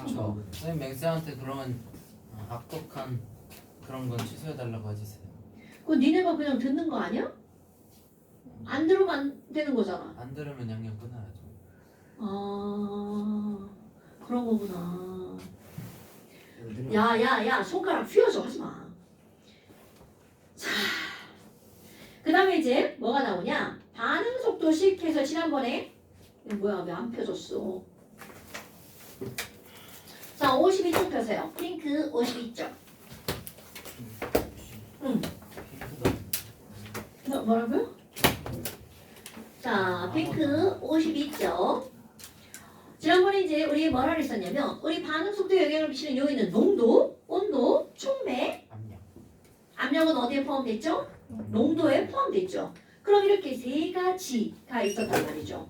그렇죠. 선생님 맹쌤한테 그러면 악독한 그런 건 취소해달라고 해주세요. 그건 니네가 그냥 듣는 거 아니야? 안 들으면 안 되는 거잖아. 안 들으면 양념 끊어야죠. 아, 그런 거구나. 야, 손가락 휘어져 하지 마. 자, 그 다음에 이제 뭐가 나오냐? 반응 속도식 해서 지난번에 뭐야 왜 안 펴졌어? 자, 52쪽 펴세요. 핑크 52쪽. 응. 뭐라고요? 자, 핑크 52쪽. 지난번에 이제 우리 뭐라 그랬었냐면 우리 반응 속도에 영향을 미치는 요인은 농도, 온도, 촉매, 압력. 압력은 어디에 포함됐죠? 농도에 포함됐죠. 그럼 이렇게 세 가지가 있었단 말이죠.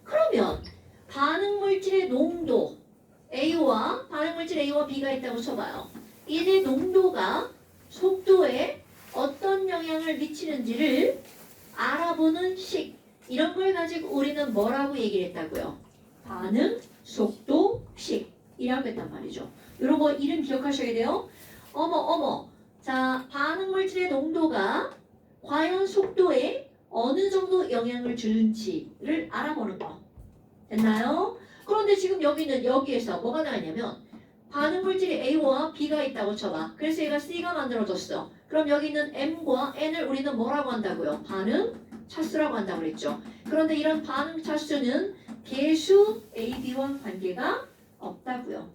그러면 반응 물질의 농도 A와 반응 물질 A와 B가 있다고 쳐봐요. 이제 농도가 속도에 어떤 영향을 미치는지를 알아보는 식 이런 걸 가지고 우리는 뭐라고 얘기를 했다고요? 반응 속도식이라고 했단 말이죠. 이런 거 이름 기억하셔야 돼요. 어머. 자, 반응 물질의 농도가 과연 속도에 어느 정도 영향을 주는지를 알아보는 거. 됐나요? 그런데 지금 여기에서 뭐가 나왔냐면 반응 물질이 A와 B가 있다고 쳐봐. 그래서 얘가 C가 만들어졌어. 그럼 여기 있는 M과 N을 우리는 뭐라고 한다고요? 반응 차수라고 한다고 그랬죠. 그런데 이런 반응 차수는 개수 A, B와 관계가 없다고요.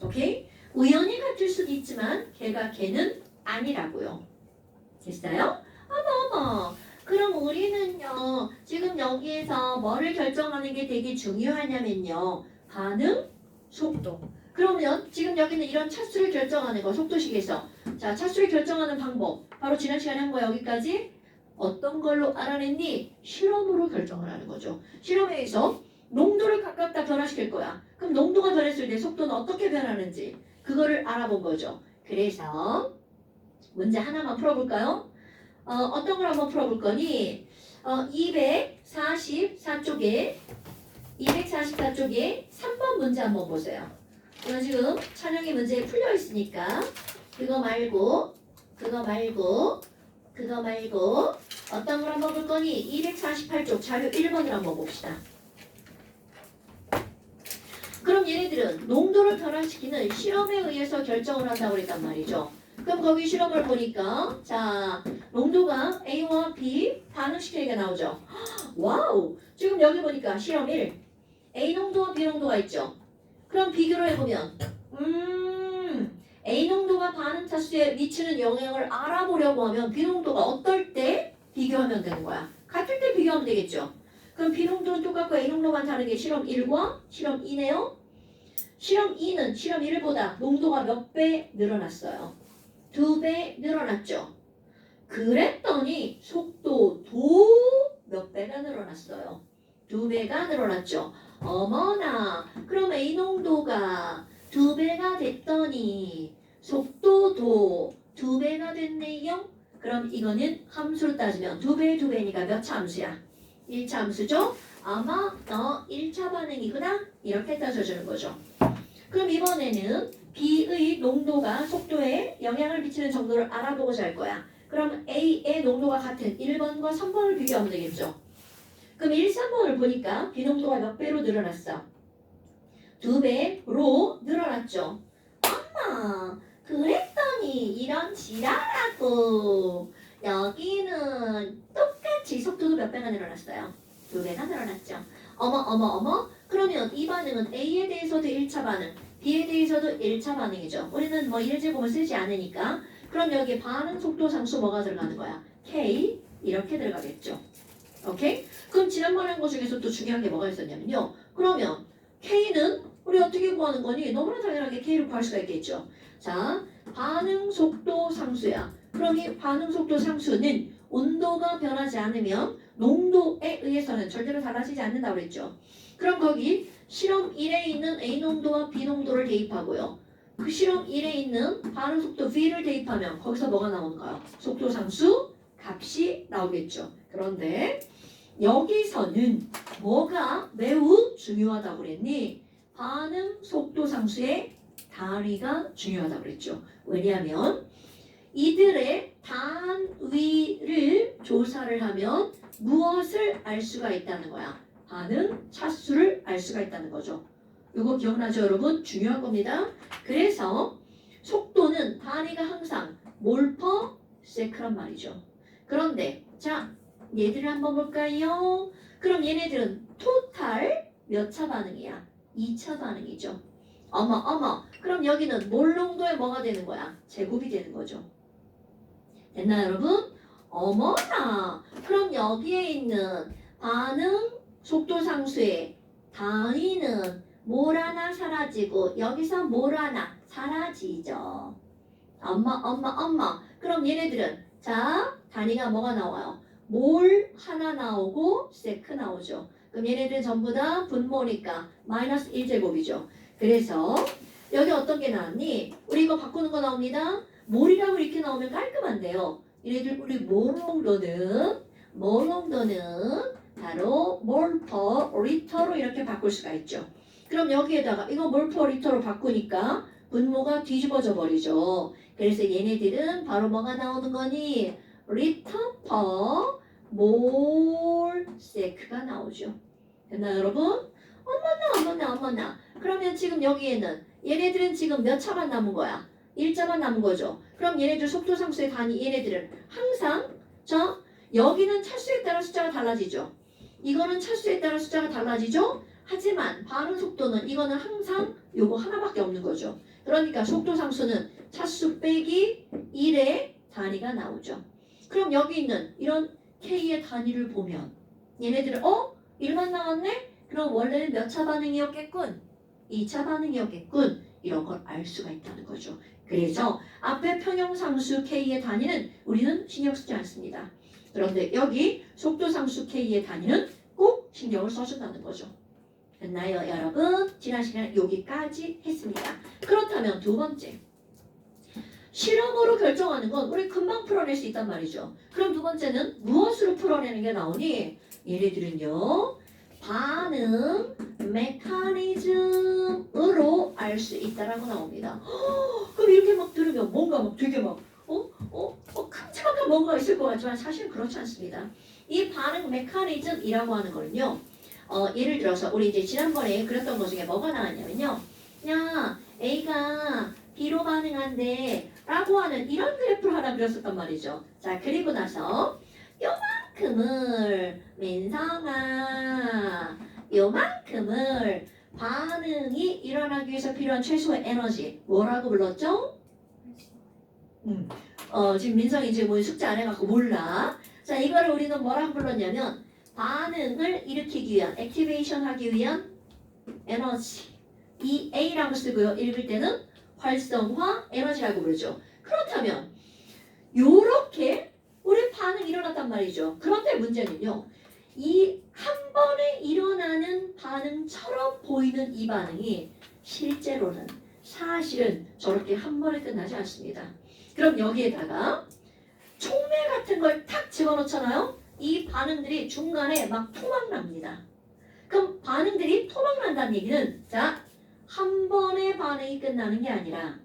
오케이? 우연히 같을 수도 있지만 걔는 아니라고요. 됐어요? 어머. 그럼 우리는요, 지금 여기에서 뭐를 결정하는 게 되게 중요하냐면요. 반응, 속도. 그러면 지금 여기는 이런 차수를 결정하는 거, 속도식에서. 자, 차수를 결정하는 방법. 바로 지난 시간에 한 거 여기까지. 어떤 걸로 알아냈니? 실험으로 결정을 하는 거죠. 실험에 의해서 농도를 각각 다 변화시킬 거야. 그럼 농도가 변했을 때 속도는 어떻게 변하는지 그거를 알아본 거죠. 그래서 문제 하나만 풀어볼까요? 어떤 걸 한번 풀어볼 거니? 244쪽에 3번 문제 한번 보세요. 이거 지금 찬영이 문제에 풀려 있으니까 그거 말고 어떤 걸 한번 볼 거니? 248쪽 자료 1번을 한번 봅시다. 그럼 얘네들은 농도를 변화시키는 실험에 의해서 결정을 한다고 그랬단 말이죠. 그럼 거기 실험을 보니까 자 농도가 A와 B 반응시키는 게 나오죠. 와우! 지금 여기 보니까 실험 1 A 농도와 B 농도가 있죠. 그럼 비교를 해보면 A 농도가 반응 차수에 미치는 영향을 알아보려고 하면 B 농도가 어떨 때 비교하면 되는 거야. 같을 때 비교하면 되겠죠. 그럼 B 농도는 똑같고 A 농도만 다른 게 실험 1과 실험 2네요. 실험 2는 실험 1보다 농도가 몇 배 늘어났어요. 2배 늘어났죠. 그랬더니 속도도 몇 배가 늘어났어요. 2배가 늘어났죠. 어머나, 그럼 A 농도가 2배가 됐더니 속도도 2배가 됐네요. 그럼 이거는 함수로 따지면 2배니까 몇 차 함수야? 1차 함수죠? 아마 너 1차 반응이구나? 이렇게 따져주는 거죠. 그럼 이번에는 B의 농도가 속도에 영향을 미치는 정도를 알아보고자 할 거야. 그럼 A의 농도가 같은 1번과 3번을 비교하면 되겠죠. 그럼 1, 3번을 보니까 B 농도가 몇 배로 늘어났어? 2배로 늘어났죠. 엄마, 그랬더니 이런 지랄하고 여기는 똑같이 속도도 몇 배가 늘어났어요? 2배가 늘어났죠. 어머. 그러면 이 반응은 A에 대해서도 1차 반응, B에 대해서도 1차 반응이죠. 우리는 뭐 1제곱을 쓰지 않으니까. 그럼 여기 반응 속도 상수 뭐가 들어가는 거야? K 이렇게 들어가겠죠. 오케이? 그럼 지난번에 한 거 중에서 또 중요한 게 뭐가 있었냐면요. 그러면 K는 우리 어떻게 구하는 거니? 너무나 당연하게 K를 구할 수가 있겠죠. 자, 반응 속도 상수야. 그럼 이 반응 속도 상수는 온도가 변하지 않으면 농도에 의해서는 절대로 달라지지 않는다고 그랬죠. 그럼 거기 실험 1에 있는 A 농도와 B 농도를 대입하고요. 그 실험 1에 있는 반응 속도 V를 대입하면 거기서 뭐가 나오는가요? 속도 상수 값이 나오겠죠. 그런데 여기서는 뭐가 매우 중요하다고 그랬니? 반응 속도 상수의 단위가 중요하다고 그랬죠. 왜냐하면 이들의 단위를 조사를 하면 무엇을 알 수가 있다는 거야. 반응 차수를 알 수가 있다는 거죠. 이거 기억나죠, 여러분? 중요한 겁니다. 그래서 속도는 단위가 항상 몰퍼 세크란 말이죠. 그런데 자, 얘들을 한번 볼까요? 그럼 얘네들은 토탈 몇 차 반응이야? 2차 반응이죠. 어머. 그럼 여기는 몰농도에 뭐가 되는 거야? 제곱이 되는 거죠. 됐나요, 여러분? 어머나. 그럼 여기에 있는 반응 속도 상수의 단위는 뭘 하나 사라지고 여기서 뭘 하나 사라지죠. 엄마. 그럼 얘네들은 자, 단위가 뭐가 나와요? 몰 하나 나오고 세크 나오죠. 그럼 얘네들 전부 다 분모니까 마이너스 1제곱이죠. 그래서 여기 어떤 게 나왔니? 우리 이거 바꾸는 거 나옵니다. 몰이라고 이렇게 나오면 깔끔한데요. 얘네들 우리 몰농도는 바로 몰퍼 리터로 이렇게 바꿀 수가 있죠. 그럼 여기에다가 이거 몰퍼 리터로 바꾸니까 분모가 뒤집어져 버리죠. 그래서 얘네들은 바로 뭐가 나오는 거니? 리터 퍼 몰 세크가 나오죠. 됐나요, 여러분? 어머나. 그러면 지금 여기에는 얘네들은 지금 몇 차만 남은 거야? 1자만 남은 거죠. 그럼 얘네들 속도 상수의 단위 얘네들은 항상 여기는 차수에 따라 숫자가 달라지죠. 이거는 차수에 따라 숫자가 달라지죠. 하지만 반응 속도는 이거는 항상 요거 하나밖에 없는 거죠. 그러니까 속도 상수는 차수 빼기 1의 단위가 나오죠. 그럼 여기 있는 이런 K의 단위를 보면 얘네들은 1만 나왔네? 그럼 원래는 몇 차 반응이었겠군? 2차 반응이었겠군? 이런 걸 알 수가 있다는 거죠. 그래서 앞에 평형상수 K의 단위는 우리는 신경 쓰지 않습니다. 그런데 여기 속도상수 K의 단위는 꼭 신경을 써준다는 거죠. 됐나요, 여러분? 지난 시간에 여기까지 했습니다. 그렇다면 두 번째. 실험으로 결정하는 건 우리 금방 풀어낼 수 있단 말이죠. 그럼 두 번째는 무엇으로 풀어내는 게 나오니? 얘네들은요. 반응 메커니즘으로 알 수 있다라고 나옵니다. 그럼 이렇게 막 들으면 뭔가 막 되게 막 큼직한 뭔가 있을 것 같지만 사실 그렇지 않습니다. 이 반응 메커니즘이라고 하는 거는요. 예를 들어서 우리 이제 지난번에 그렸던 것 중에 뭐가 나왔냐면요. 야, A가 B로 반응한대 라고 하는 이런 그래프를 하나 그렸었단 말이죠. 자, 그리고 나서 요만큼을 민성아 요만큼을 반응이 일어나기 위해서 필요한 최소의 에너지 뭐라고 불렀죠? 지금 민성이 지금 뭐 숙제 안 해갖고 몰라. 자, 이거를 우리는 뭐라고 불렀냐면 반응을 일으키기 위한 액티베이션 하기 위한 에너지 EA라고 쓰고요. 읽을 때는 활성화 에너지라고 부르죠. 그렇다면 요렇게 우리 반응이 일어났단 말이죠. 그런데 문제는요. 이 한 번에 일어나는 반응처럼 보이는 이 반응이 실제로는 사실은 저렇게 한 번에 끝나지 않습니다. 그럼 여기에다가 촉매 같은 걸 탁 집어넣잖아요. 이 반응들이 중간에 막 토막납니다. 그럼 반응들이 토막난다는 얘기는 자, 한 번에 반응이 끝나는 게 아니라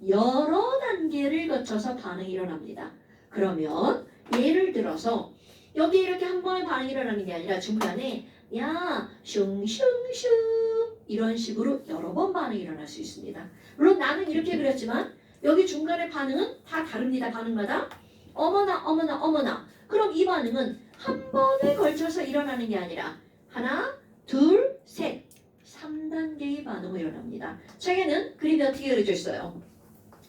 여러 단계를 거쳐서 반응이 일어납니다. 그러면 예를 들어서 여기 이렇게 한 번에 반응이 일어나는 게 아니라 중간에 야, 슝슝슝 이런 식으로 여러 번 반응이 일어날 수 있습니다. 물론 나는 이렇게 그렸지만 여기 중간에 반응은 다 다릅니다. 반응마다. 어머나. 그럼 이 반응은 한 번에 걸쳐서 일어나는 게 아니라 하나, 둘, 셋, 3단계의 반응이 일어납니다. 책에는 그림이 어떻게 그려져 있어요?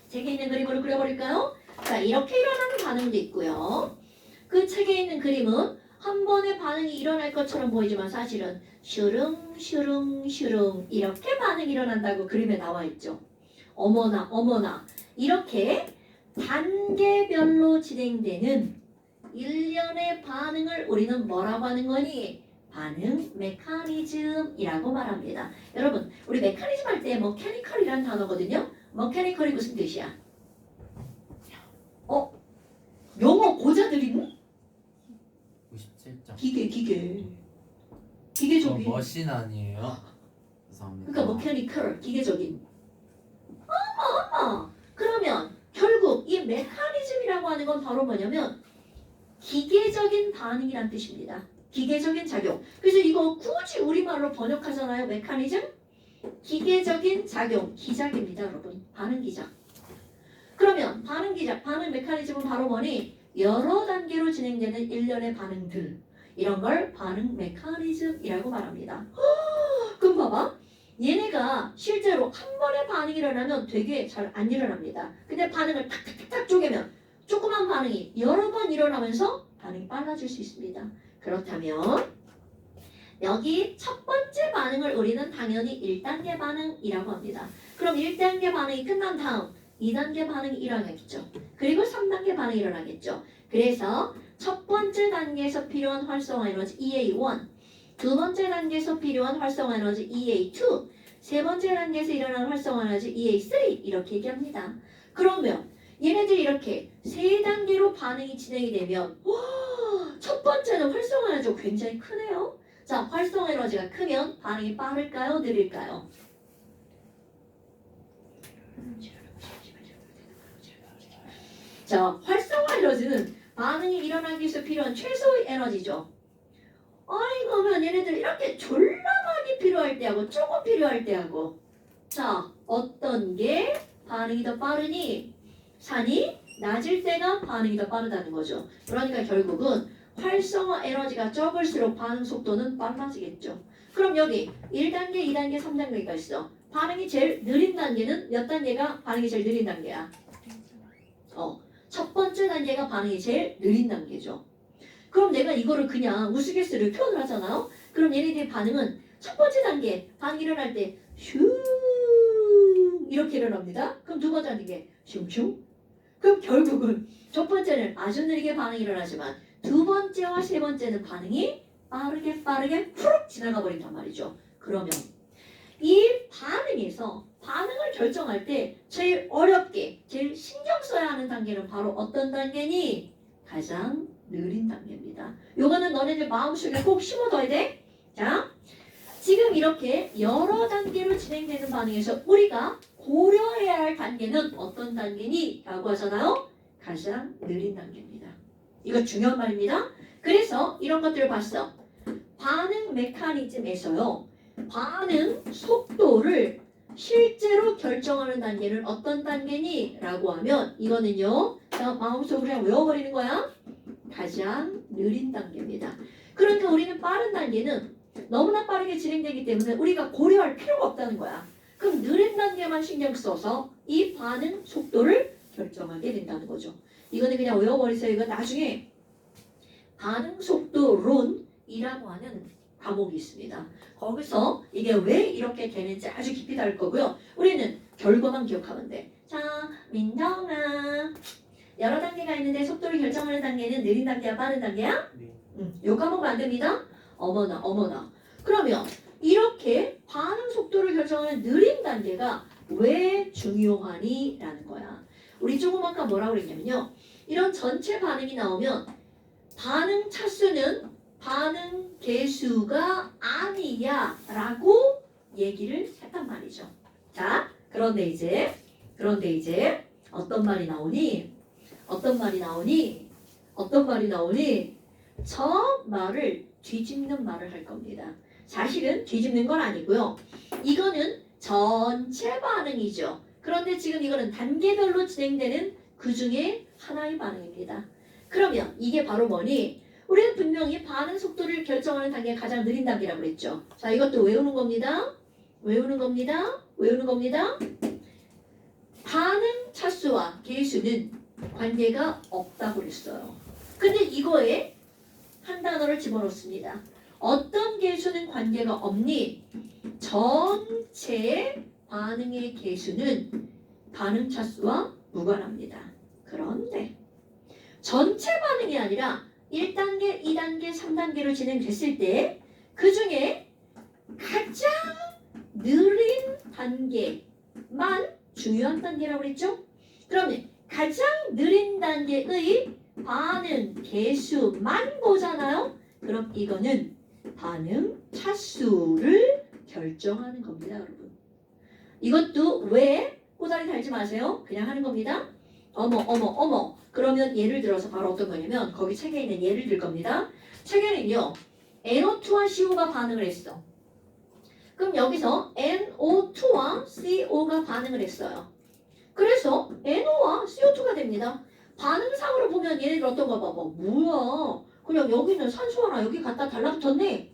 책에 있는 그림으로 그려버릴까요? 자, 이렇게 일어나는 반응도 있고요. 그 책에 있는 그림은 한 번에 반응이 일어날 것처럼 보이지만 사실은 슈릉 이렇게 반응이 일어난다고 그림에 나와 있죠. 어머나. 이렇게 단계별로 진행되는 일련의 반응을 우리는 뭐라고 하는 거니? 반응 메커니즘이라고 말합니다. 여러분, 우리 메커니즘 할 때 머케니컬이라는 단어거든요. 머케니컬이 무슨 뜻이야? 영어 고자들이니? 97점. 기계. 기계적인. 머신 아니에요? 감사합니다. 그러니까 mechanical, 기계적인. 그러면 결국 이 메커니즘이라고 하는 건 바로 뭐냐면 기계적인 반응이란 뜻입니다. 기계적인 작용. 그래서 이거 굳이 우리말로 번역하잖아요. 메커니즘? 기계적인 작용. 기작입니다, 여러분. 반응 기작. 그러면 반응 기작, 반응 메커니즘은 바로 뭐니? 여러 단계로 진행되는 일련의 반응들. 이런 걸 반응 메커니즘이라고 말합니다. 그럼 봐봐. 얘네가 실제로 한 번에 반응이 일어나면 되게 잘 안 일어납니다. 근데 반응을 탁탁탁탁 쪼개면 조그만 반응이 여러 번 일어나면서 반응이 빨라질 수 있습니다. 그렇다면 여기 첫 번째 반응을 우리는 당연히 1단계 반응이라고 합니다. 그럼 1단계 반응이 끝난 다음 2단계 반응이 일어나겠죠. 그리고 3단계 반응이 일어나겠죠. 그래서 첫 번째 단계에서 필요한 활성화 에너지 EA1, 두 번째 단계에서 필요한 활성화 에너지 EA2, 세 번째 단계에서 일어나는 활성화 에너지 EA3 이렇게 얘기합니다. 그러면 얘네들이 이렇게 세 단계로 반응이 진행이 되면 첫 번째는 활성화 에너지가 굉장히 크네요. 자, 활성화 에너지가 크면 반응이 빠를까요? 느릴까요? 자, 활성화 에너지는 반응이 일어나기 위해서 필요한 최소의 에너지죠. 아니 그러면 얘네들 이렇게 졸라 많이 필요할 때하고 조금 필요할 때하고 자, 어떤 게 반응이 더 빠르니? 산이 낮을 때가 반응이 더 빠르다는 거죠. 그러니까 결국은 활성화 에너지가 적을수록 반응 속도는 빨라지겠죠. 그럼 여기 1단계, 2단계, 3단계가 있어. 반응이 제일 느린 단계는 몇 단계가 반응이 제일 느린 단계야? 첫 번째 단계가 반응이 제일 느린 단계죠. 그럼 내가 이거를 그냥 우스갯소리로 표현을 하잖아요. 그럼 얘네들의 반응은 첫 번째 단계 반응이 일어날 때 슝 이렇게 일어납니다. 그럼 두 번째 단계 슝슝. 그럼 결국은 첫 번째는 아주 느리게 반응이 일어나지만 두 번째와 세 번째는 반응이 빠르게 푸룩 지나가 버린단 말이죠. 그러면 이 반응에서 반응을 결정할 때 제일 어렵게 제일 신경 써야 하는 단계는 바로 어떤 단계니? 가장 느린 단계입니다. 요거는 너네들 마음속에 꼭 심어둬야 돼. 자, 지금 이렇게 여러 단계로 진행되는 반응에서 우리가 고려해야 할 단계는 어떤 단계니? 라고 하잖아요. 가장 느린 단계입니다. 이거 중요한 말입니다. 그래서 이런 것들을 봤어. 반응 메커니즘에서요. 반응 속도를 실제로 결정하는 단계는 어떤 단계니? 라고 하면 이거는요. 자, 마음속으로 그냥 외워버리는 거야. 가장 느린 단계입니다. 그러니까 우리는 빠른 단계는 너무나 빠르게 진행되기 때문에 우리가 고려할 필요가 없다는 거야. 그럼 느린 단계만 신경 써서 이 반응 속도를 결정하게 된다는 거죠. 이거는 그냥 외워버리세요. 이거 나중에 반응 속도론이라고 하는 과목이 있습니다. 거기서 이게 왜 이렇게 되는지 아주 깊이 다룰 거고요. 우리는 결과만 기억하면 돼. 자, 민정아. 여러 단계가 있는데 속도를 결정하는 단계는 느린 단계야, 빠른 단계야? 요 까먹으면 안 됩니다. 어머나. 그러면 이렇게 반응 속도를 결정하는 느린 단계가 왜 중요하니? 라는 거야. 우리 조금 아까 뭐라고 그랬냐면요. 이런 전체 반응이 나오면 반응 차수는 반응 개수가 아니야 라고 얘기를 했단 말이죠. 자, 그런데 이제 어떤 말이 나오니? 저 말을 뒤집는 말을 할 겁니다. 사실은 뒤집는 건 아니고요. 이거는 전체 반응이죠. 그런데 지금 이거는 단계별로 진행되는 그 중에 하나의 반응입니다. 그러면 이게 바로 뭐니? 우리는 분명히 반응 속도를 결정하는 단계가 가장 느린 단계라고 그랬죠. 자, 이것도 외우는 겁니다. 반응 차수와 개수는 관계가 없다고 그랬어요. 근데 이거에 한 단어를 집어넣습니다. 어떤 개수는 관계가 없니? 전체 반응의 개수는 반응 차수와 무관합니다. 그런데 전체 반응이 아니라 1단계, 2단계, 3단계로 진행됐을 때 그 중에 가장 느린 단계만 중요한 단계라고 그랬죠? 그러면 가장 느린 단계의 반응 개수만 보잖아요? 그럼 이거는 반응 차수를 결정하는 겁니다, 여러분. 이것도 왜 꼬다리 달지 마세요. 그냥 하는 겁니다. 어머. 그러면 예를 들어서 바로 어떤 거냐면 거기 책에 있는 예를 들 겁니다. 책에는요. NO2와 CO가 반응을 했어. 그럼 여기서 NO2와 CO가 반응을 했어요. 그래서 NO와 CO2가 됩니다. 반응상으로 보면 얘네들 어떤 거 봐봐. 뭐야. 그냥 여기는 산소 하나 여기 갖다 달라붙었네.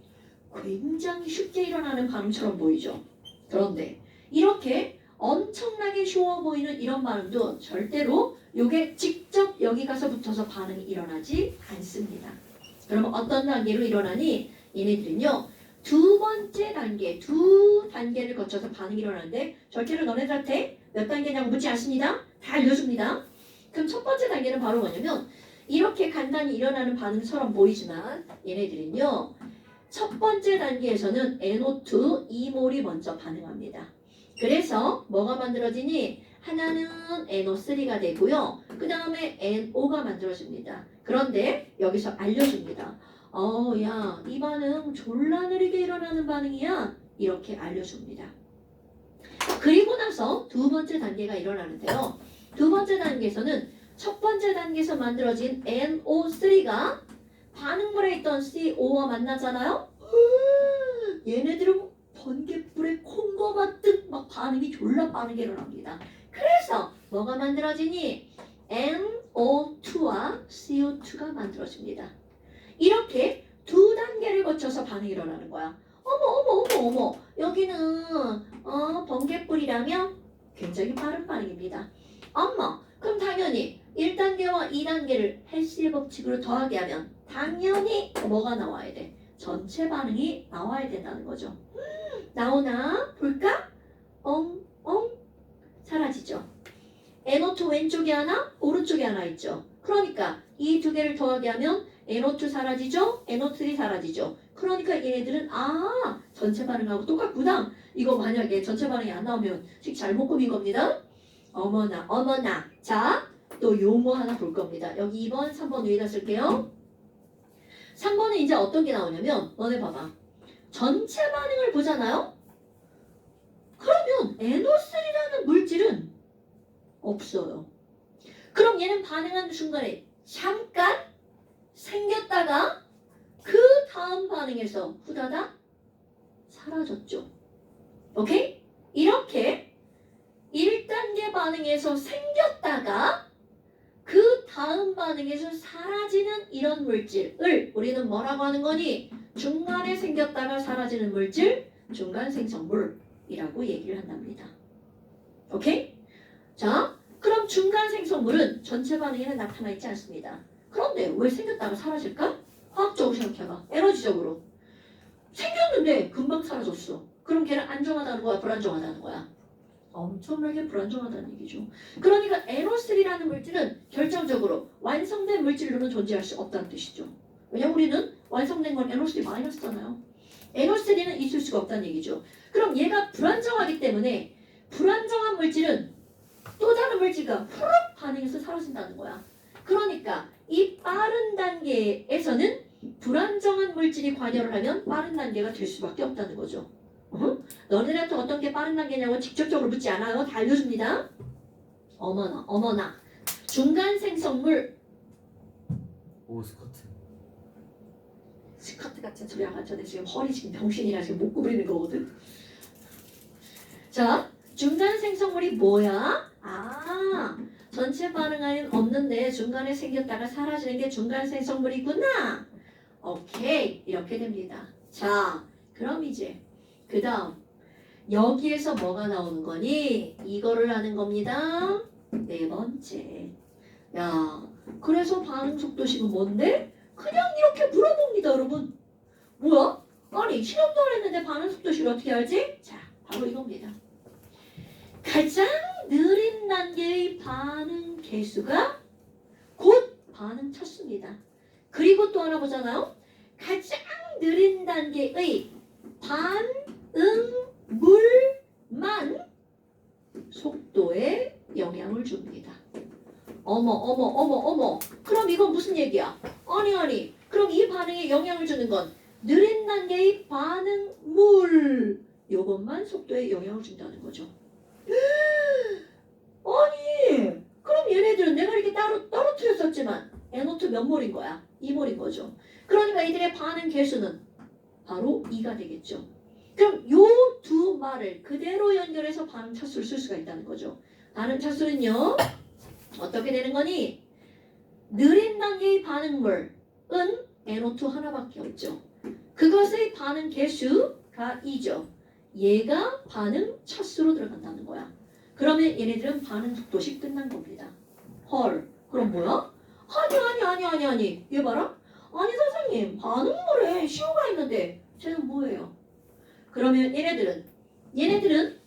굉장히 쉽게 일어나는 반응처럼 보이죠. 그런데 이렇게 엄청나게 쉬워 보이는 이런 반응도 절대로 요게 직접 여기 가서 붙어서 반응이 일어나지 않습니다. 그러면 어떤 단계로 일어나니? 얘네들은요. 두 단계를 거쳐서 반응이 일어나는데 절대로 너네들한테 몇 단계냐고 묻지 않습니다. 다 알려줍니다. 그럼 첫 번째 단계는 바로 뭐냐면 이렇게 간단히 일어나는 반응처럼 보이지만 얘네들은요. 첫 번째 단계에서는 NO2 2몰이 먼저 반응합니다. 그래서 뭐가 만들어지니? 하나는 NO3가 되고요. 그 다음에 NO가 만들어집니다. 그런데 여기서 알려줍니다. 야, 이 반응 졸라 느리게 일어나는 반응이야. 이렇게 알려줍니다. 그리고 나서 두 번째 단계가 일어나는데요. 두 번째 단계에서는 첫 번째 단계에서 만들어진 NO3가 반응물에 있던 CO와 만나잖아요. 얘네들은 번갯불에 콩고 맞듯 막 반응이 졸라 빠르게 일어납니다. 그래서 뭐가 만들어지니? NO2와 CO2가 만들어집니다. 이렇게 두 단계를 거쳐서 반응이 일어나는 거야. 어머. 여기는 번갯불이라면 굉장히 빠른 반응입니다. 엄마, 그럼 당연히 1단계와 2단계를 헬스의 법칙으로 더하게 하면 당연히 뭐가 나와야 돼? 전체 반응이 나와야 된다는 거죠. 나오나? 볼까? 사라지죠. NO2 왼쪽에 하나, 오른쪽에 하나 있죠. 그러니까 이 두 개를 더하게 하면 NO2 사라지죠? NO3 사라지죠. 그러니까 얘네들은 전체 반응하고 똑같구나. 이거 만약에 전체 반응이 안 나오면 식 잘못 꾸민 겁니다. 어머나. 자, 또 용어 하나 볼 겁니다. 여기 2번, 3번 위에다 쓸게요. 3번은 이제 어떤 게 나오냐면 너네 봐봐. 전체 반응을 보잖아요. 그러면 NO3라는 물질은 없어요. 그럼 얘는 반응하는 순간에 잠깐 생겼다가 그 다음 반응에서 후다닥 사라졌죠. 오케이? 이렇게 1단계 반응에서 생겼다가 그 다음 반응에서 사라지는 이런 물질을 우리는 뭐라고 하는 거니? 중간에 생겼다가 사라지는 물질, 중간 생성물이라고 얘기를 한답니다. 오케이? 자, 그럼 중간 생성물은 전체 반응에는 나타나 있지 않습니다. 그런데 왜 생겼다가 사라질까? 화학적으로 생각해봐. 에너지적으로. 생겼는데 금방 사라졌어. 그럼 걔는 안정하다는 거야? 불안정하다는 거야? 엄청나게 불안정하다는 얘기죠. 그러니까 NO3라는 물질은 결정적으로 완성된 물질로는 존재할 수 없다는 뜻이죠. 왜냐면 우리는 완성된 건 NO3-잖아요. NO3는 있을 수가 없다는 얘기죠. 그럼 얘가 불안정하기 때문에 불안정한 물질은 또 다른 물질과 후룩 반응해서 사라진다는 거야. 그러니까 이 빠른 단계에서는 불안정한 물질이 관여를 하면 빠른 단계가 될 수밖에 없다는 거죠. 너네들한테 어떤 게 빠른 단계냐고 직접적으로 묻지 않아요. 다 알려줍니다. 어머나. 중간 생성물. 오, 스커트. 스커트 같은 소리 안 하죠. 지금 허리 지금 병신이라 지금 못 구부리는 거거든. 자, 중간 생성물이 뭐야? 전체 반응에는 없는데 중간에 생겼다가 사라지는 게 중간 생성물이구나. 오케이, 이렇게 됩니다. 자, 그럼 이제 그 다음 여기에서 뭐가 나오는 거니? 이거를 하는 겁니다. 네 번째. 야, 그래서 반응 속도식은 뭔데? 그냥 이렇게 물어봅니다, 여러분. 뭐야? 아니, 실험도 안 했는데 반응 속도식을 어떻게 알지? 자, 바로 이겁니다. 가장 느린 단계의 반응 개수가 곧 반응 쳤습니다. 그리고 또 하나 보잖아요. 가장 느린 단계의 반응물만 속도에 영향을 줍니다. 어머. 그럼 이건 무슨 얘기야? 아니. 그럼 이 반응에 영향을 주는 건 느린 단계의 반응물 요것만 속도에 영향을 준다는 거죠. 아니 그럼 얘네들은 내가 이렇게 따로 떨어뜨렸었지만 NO2 몇 몰인 거야? 2몰인 거죠. 그러니까 이들의 반응 개수는 바로 2가 되겠죠. 그럼 요 두 말을 그대로 연결해서 반응 차수를 쓸 수가 있다는 거죠. 반응 차수는요 어떻게 되는 거니? 느린 단계의 반응물은 NO2 하나밖에 없죠. 그것의 반응 개수가 2죠. 얘가 반응 차수로 들어간다는 거야. 그러면 얘네들은 반응 속도시 끝난 겁니다. 헐, 그럼 뭐야? 아니. 얘 봐라. 아니 선생님, 반응물에 CO가 있는데 쟤는 뭐예요? 그러면 얘네들은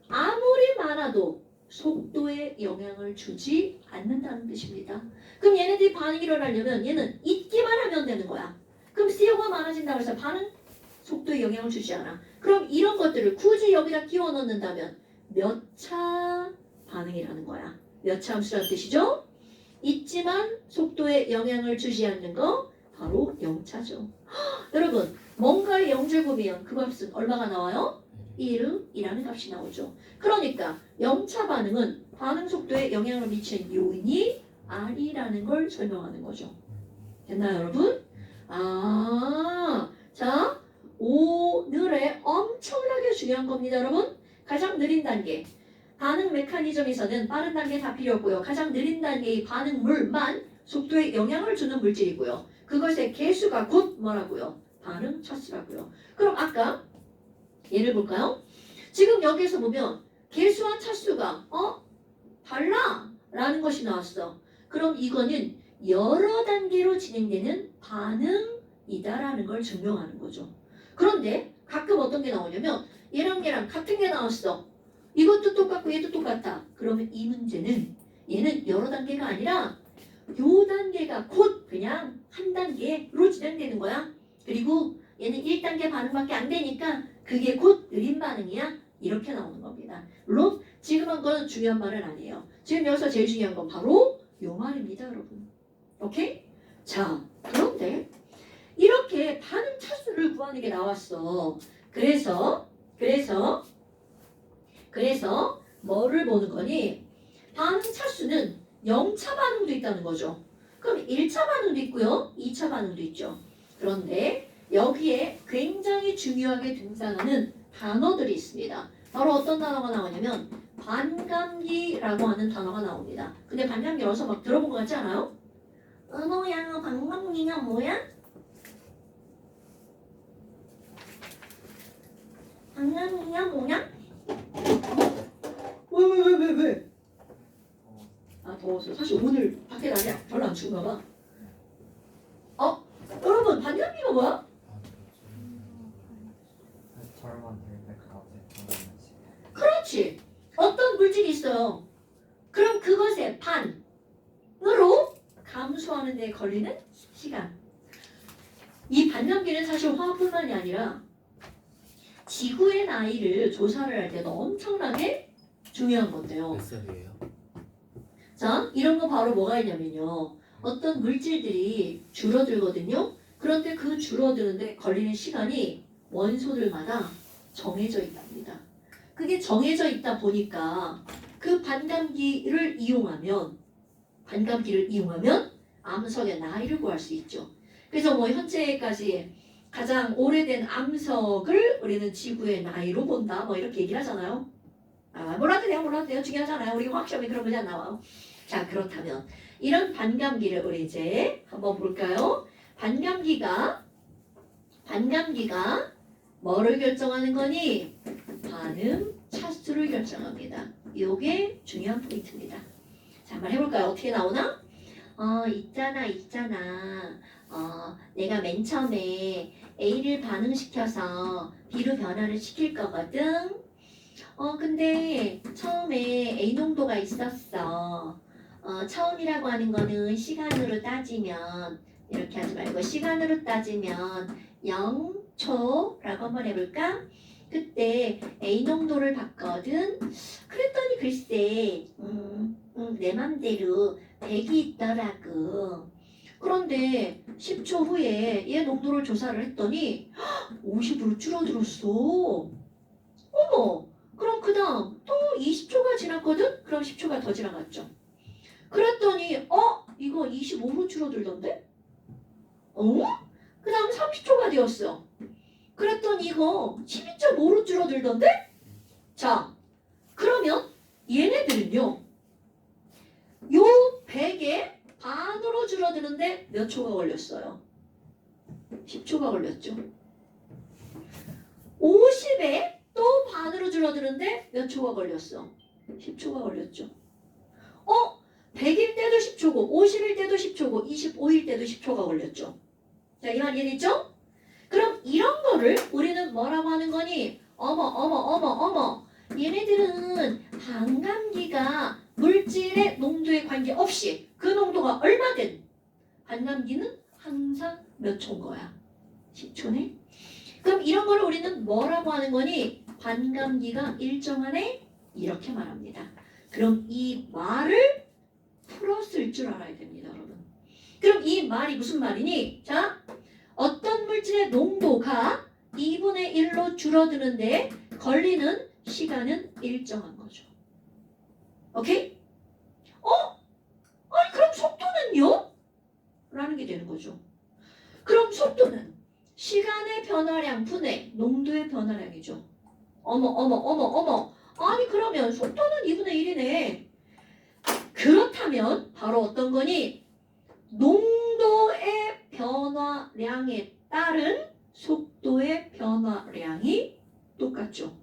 아무리 많아도 속도에 영향을 주지 않는다는 뜻입니다. 그럼 얘네들이 반응이 일어나려면 얘는 있기만 하면 되는 거야. 그럼 CO가 많아진다고 해서 반응 속도에 영향을 주지 않아. 그럼 이런 것들을 굳이 여기다 끼워 넣는다면 몇 차 반응이라는 거야. 몇 차 함수라는 뜻이죠? 있지만 속도에 영향을 주지 않는 거 바로 0차죠. 여러분 뭔가의 0제곱이면 그 값은 얼마가 나와요? 1이라는 값이 나오죠. 그러니까 0차 반응은 반응 속도에 영향을 미치는 요인이 R이라는 걸 설명하는 거죠. 됐나요 여러분? 자 오늘의 엄청나게 중요한 겁니다 여러분. 가장 느린 단계 반응 메커니즘에서는 빠른 단계 다 필요 없고요. 가장 느린 단계의 반응물만 속도에 영향을 주는 물질이고요. 그것의 개수가 곧 뭐라고요? 반응 차수라고요. 그럼 아까 예를 볼까요? 지금 여기에서 보면 개수와 차수가 달라 라는 것이 나왔어. 그럼 이거는 여러 단계로 진행되는 반응이다라는 걸 증명하는 거죠. 그런데 가끔 어떤 게 나오냐면 얘랑 같은 게 나왔어. 이것도 똑같고 얘도 똑같다. 그러면 이 문제는 얘는 여러 단계가 아니라 요 단계가 곧 그냥 한 단계로 진행되는 거야. 그리고 얘는 1단계 반응밖에 안 되니까 그게 곧 느린 반응이야. 이렇게 나오는 겁니다. 물론 지금 한 건 중요한 말은 아니에요. 지금 여기서 제일 중요한 건 바로 요 말입니다, 여러분. 오케이? 자, 그런데 이렇게 반응 차수를 구하는 게 나왔어. 그래서 뭐를 보는 거니? 반응 차수는 0차 반응도 있다는 거죠. 그럼 1차 반응도 있고요. 2차 반응도 있죠. 그런데 여기에 굉장히 중요하게 등장하는 단어들이 있습니다. 바로 어떤 단어가 나오냐면 반감기라고 하는 단어가 나옵니다. 근데 반감기 어디서 막 들어본 것 같지 않아요? 은호야, 반감기가 뭐야? 반감기가 뭐냐? 왜? 더워서. 사실 오늘 밖에 날이 별로 안 추운가 봐. 여러분 반감기가 뭐야? 그렇지. 어떤 물질이 있어요. 그럼 그것의 반으로 감소하는 데 걸리는 시간. 이 반감기는 사실 화학뿐만이 아니라 지구의 나이를 조사를 할 때도 엄청나게 중요한 건데요. 몇 살이에요? 자, 이런 거 바로 뭐가 있냐면요. 어떤 물질들이 줄어들거든요. 그런데 그 줄어드는데 걸리는 시간이 원소들마다 정해져 있답니다. 그게 정해져 있다 보니까 그 반감기를 이용하면 암석의 나이를 구할 수 있죠. 그래서 뭐 현재까지 가장 오래된 암석을 우리는 지구의 나이로 본다. 뭐 이렇게 얘기를 하잖아요. 몰라도 돼요. 중요하잖아요. 우리 화학시험에 그런 문제 안 나와요. 자, 그렇다면 이런 반감기를 우리 이제 한번 볼까요? 반감기가 뭐를 결정하는 거니? 반응 차수를 결정합니다. 이게 중요한 포인트입니다. 자, 한번 해볼까요? 어떻게 나오나? 있잖아. 내가 맨 처음에 A를 반응시켜서 B로 변화를 시킬 거거든. 근데 처음에 A 농도가 있었어. 처음이라고 하는 거는 시간으로 따지면 이렇게 하지 말고 시간으로 따지면 0초라고 한번 해볼까? 그때 A 농도를 봤거든. 그랬더니 글쎄 내 맘대로 100이 있더라고. 그런데 10초 후에 얘 농도를 조사를 했더니 50으로 줄어들었어. 어머, 그럼 그 다음 또 20초가 지났거든? 그럼 10초가 더 지나갔죠. 그랬더니 이거 25로 줄어들던데? 그 다음 30초가 되었어. 그랬더니 이거 12.5로 줄어들던데? 자, 그러면 얘네들은요. 요 100에 반으로 줄어드는데 몇 초가 걸렸어요? 10초가 걸렸죠. 50에 또 반으로 줄어드는데 몇 초가 걸렸어? 10초가 걸렸죠. 100일 때도 10초고 50일 때도 10초고 25일 때도 10초가 걸렸죠. 자, 이 말 이해됐죠? 그럼 이런 거를 우리는 뭐라고 하는 거니? 어머. 얘네들은 반감기가 물질의 농도에 관계없이 그 농도가 얼마든 반감기는 항상 몇 초인 거야? 10초네? 그럼 이런 거를 우리는 뭐라고 하는 거니? 반감기가 일정하네? 이렇게 말합니다. 그럼 이 말을 풀었을 줄 알아야 됩니다, 여러분. 그럼 이 말이 무슨 말이니? 자, 어떤 물질의 농도가 2분의 1로 줄어드는데 걸리는 시간은 일정한 거죠. 오케이? 아니 그럼 속도는요? 라는 게 되는 거죠. 그럼 속도는 시간의 변화량 분의 농도의 변화량이죠. 어머. 아니 그러면 속도는 2분의 1이네. 그렇다면 바로 어떤 거니? 농도의 변화량에 따른 속도의 변화량이 똑같죠.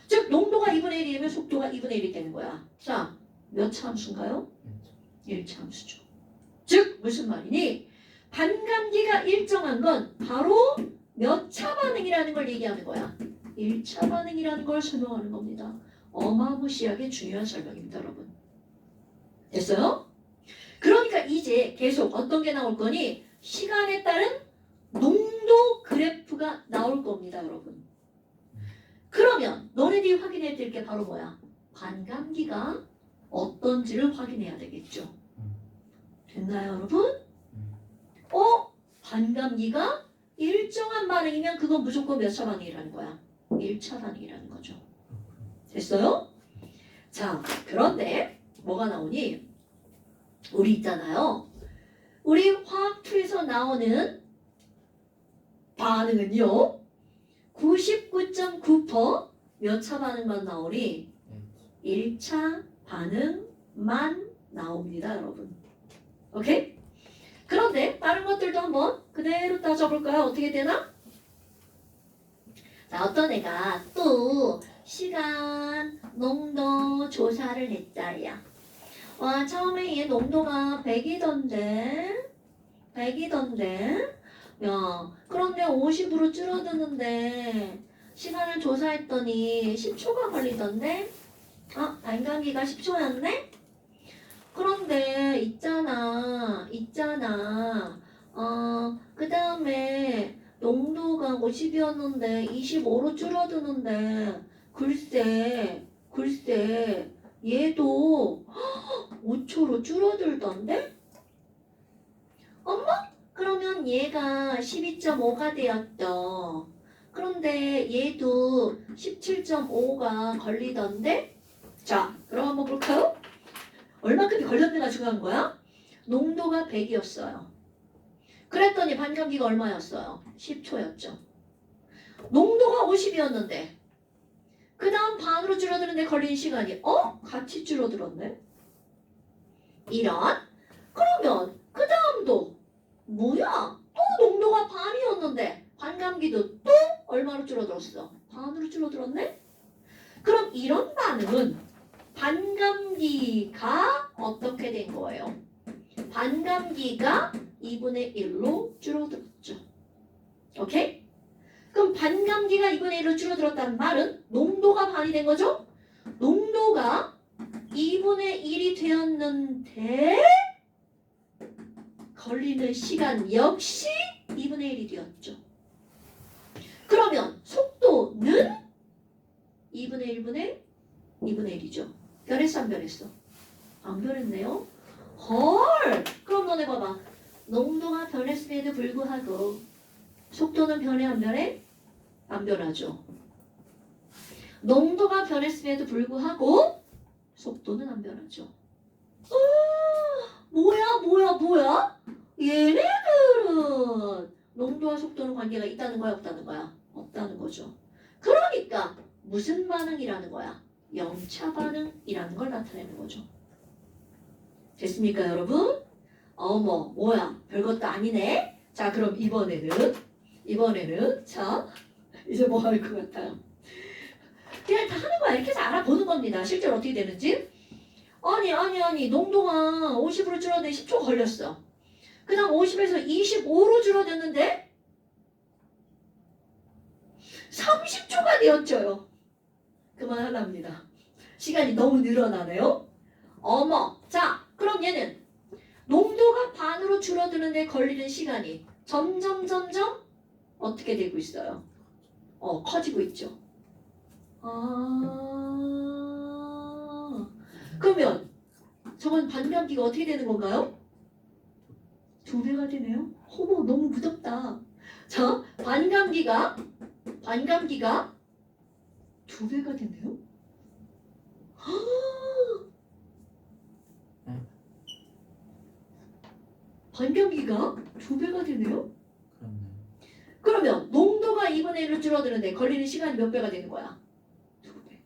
즉 농도가 2분의 1이면 속도가 2분의 1이 되는 거야. 자, 몇 차 함수인가요? 1차 함수죠. 즉 무슨 말이니? 반감기가 일정한 건 바로 몇 차 반응이라는 걸 얘기하는 거야. 1차 반응이라는 걸 설명하는 겁니다. 어마무시하게 중요한 설명입니다, 여러분. 됐어요? 그러니까 이제 계속 어떤 게 나올 거니? 시간에 따른 농도 그래프가 나올 겁니다, 여러분. 그러면 너네들이 확인해야 될 게 바로 뭐야? 반감기가 어떤지를 확인해야 되겠죠. 됐나요, 여러분? 반감기가 일정한 반응이면 그건 무조건 몇 차 반응이라는 거야? 1차 반응이라는 거죠. 됐어요? 자, 그런데 뭐가 나오니? 우리 있잖아요. 우리 화학투에서 나오는 반응은요. 99.9% 몇 차 반응만 나오니? 1차 반응만 나옵니다, 여러분. 오케이? 그런데 다른 것들도 한번 그대로 따져볼까요? 어떻게 되나? 자, 어떤 애가 또 시간, 농도 조사를 했자야. 와, 처음에 얘 농도가 100이던데. 야, 그런데 50으로 줄어드는데 시간을 조사했더니 10초가 걸리던데? 반감기가 10초였네? 그런데 있잖아. 그 다음에 농도가 50이었는데 25로 줄어드는데 글쎄 얘도 5초로 줄어들던데? 그러면 얘가 12.5가 되었죠. 그런데 얘도 17.5가 걸리던데? 자, 그럼 한번 볼까요? 얼마큼이 걸렸느가 중요한 거야? 농도가 100이었어요. 그랬더니 반감기가 얼마였어요? 10초였죠. 농도가 50이었는데 그 다음 반으로 줄어드는데 걸린 시간이 같이 줄어들었네? 이런? 그러면 그 다음도 뭐야? 또 농도가 반이었는데 반감기도 또 얼마로 줄어들었어? 반으로 줄어들었네? 그럼 이런 반응은 반감기가 어떻게 된 거예요? 반감기가 2분의 1로 줄어들었죠. 오케이? 그럼 반감기가 2분의 1로 줄어들었다는 말은 농도가 반이 된 거죠? 농도가 2분의 1이 되었는데 걸리는 시간 역시 2분의 1이 되었죠. 그러면 속도는 2분의 1분의 2분의 1이죠. 변했어 안 변했어? 안 변했네요. 헐! 그럼 너네 봐봐. 농도가 변했음에도 불구하고 속도는 변해 안 변해? 안 변하죠. 농도가 변했음에도 불구하고 속도는 안 변하죠. 뭐야? 얘네들은 농도와 속도는 관계가 있다는 거야, 없다는 거야? 없다는 거죠. 그러니까 무슨 반응이라는 거야? 영차 반응이라는 걸 나타내는 거죠. 됐습니까, 여러분? 어머, 뭐야? 별것도 아니네. 자, 그럼 이번에는 자, 이제 뭐 할 것 같아요? 그냥 다 하는 거야. 이렇게 해서 알아보는 겁니다. 실제로 어떻게 되는지. 아니. 농도가 50으로 줄어드는데 10초 걸렸어. 그 다음 50에서 25로 줄어들었는데 30초가 되었죠요. 그만하랍니다. 시간이 너무 늘어나네요. 어머. 자, 그럼 얘는 농도가 반으로 줄어드는데 걸리는 시간이 점점 어떻게 되고 있어요? 커지고 있죠. 그러면 저건 반감기가 어떻게 되는 건가요? 2배가 되네요. 어머, 너무 무섭다. 자, 반감기가 2배가 되네요. 반감기가 2배가 되네요. 그렇네. 그러면 농도가 2분의 1로 줄어드는데 걸리는 시간이 몇 배가 되는 거야? 2배.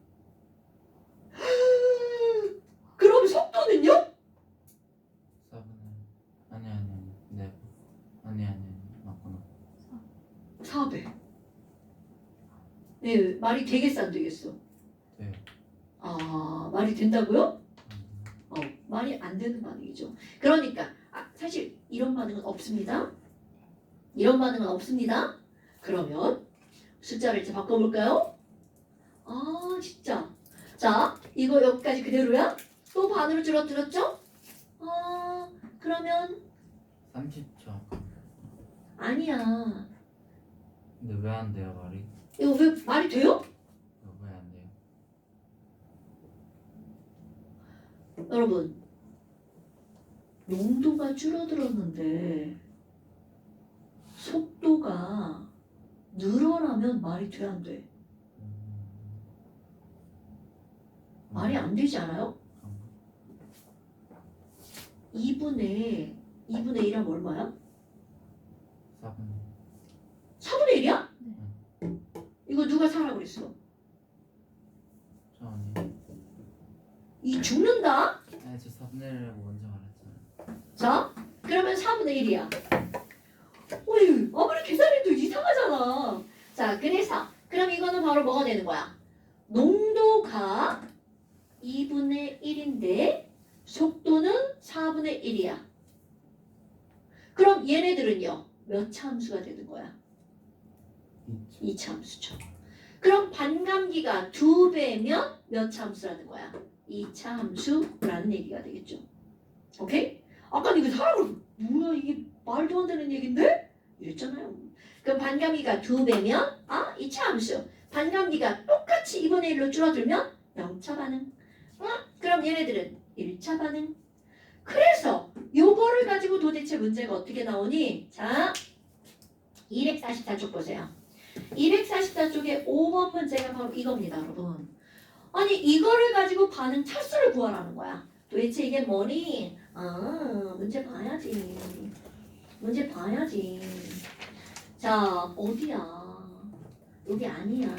그럼 속도는요? 4분의 아니. 네. 아니. 맞구나. 4배. 네, 말이 되겠어, 안 되겠어? 네. 말이 된다고요? 말이 안 되는 반응이죠. 그러니까 사실 이런 반응은 없습니다. 그러면 숫자를 이제 바꿔볼까요? 진짜. 자, 이거 여기까지 그대로야? 또 반으로 줄어들었죠? 그러면 30초. 아니야. 근데 왜 안 돼요, 말이? 이거 왜 말이 돼요? 왜 안 돼요? 여러분, 농도가 줄어들었는데 속도가 늘어나면 말이 돼, 안 돼? 말이 안 되지 않아요? 2분의 1이면 얼마야? 4분의 4분의 1이야? 이거 누가 사라고 그랬어? 저 아니. 이 죽는다? 아니, 저 4분의 1이라고 먼저 말했잖아요. 자, 그러면 4분의 1이야. 어이, 아무리 계산해도 이상하잖아. 자, 그럼 이거는 바로 뭐가 되는 거야? 농도가 2분의 1인데 속도는 4분의 1이야. 그럼 얘네들은요? 몇 차 함수가 되는 거야? 2차 함수죠. 그럼 반감기가 2배면 몇 차 함수라는 거야? 2차 함수라는 얘기가 되겠죠. 오케이? 아까 이거 사라고 뭐야 이게 말도 안 되는 얘긴데? 이랬잖아요. 그럼 반감기가 2배면 2차 함수. 반감기가 똑같이 2분의 1로 줄어들면 0차 반응. 그럼 얘네들은 1차 반응. 그래서 요거를 가지고 도대체 문제가 어떻게 나오니? 자, 244쪽 보세요. 244쪽에 5번 문제가 바로 이겁니다, 여러분. 아니 이거를 가지고 반응 차수를 구하라는 거야. 도대체 이게 뭐니? 문제 봐야지. 자, 어디야? 여기 아니야.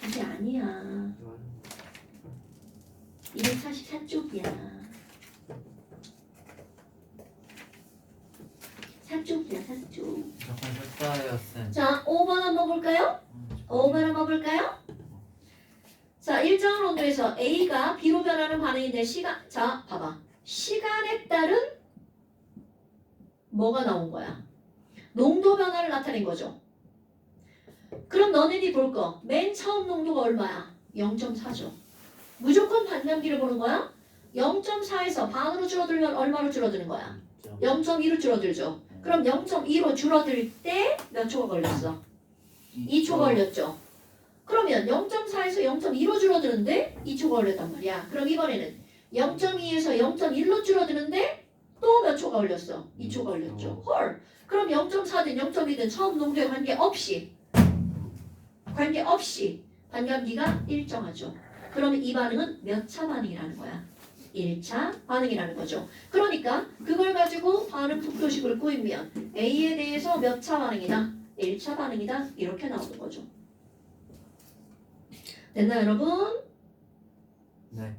여기 아니야. 244쪽이야. 4쪽이야. 잠깐 셨어요, 쌤. 자, 5번 한번 볼까요? 5번 한번 볼까요? 자, 일정한 온도에서 A가 B로 변하는 반응인데 자, 봐봐. 시간에 따른 뭐가 나온 거야? 농도 변화를 나타낸 거죠. 그럼 너네들이 볼 거. 맨 처음 농도가 얼마야? 0.4죠. 무조건 반감기를 보는 거야? 0.4에서 반으로 줄어들면 얼마로 줄어드는 거야? 0.2로 줄어들죠. 그럼 0.2로 줄어들 때 몇 초가 걸렸어? 2초 걸렸죠. 그러면 0.4에서 0.2로 줄어드는데 2초가 걸렸단 말이야. 그럼 이번에는 0.2에서 0.1로 줄어드는데 또 몇 초가 걸렸어? 2초가 걸렸죠. 헐. 그럼 0.4든 0.2든 처음 농도에 관계없이 반감기가 일정하죠. 그러면 이 반응은 몇 차 반응이라는 거야? 1차 반응이라는 거죠. 그러니까 그걸 가지고 반응 속도식을 꾸미면 A에 대해서 몇 차 반응이다? 1차 반응이다. 이렇게 나오는 거죠. 됐나요, 여러분? 네.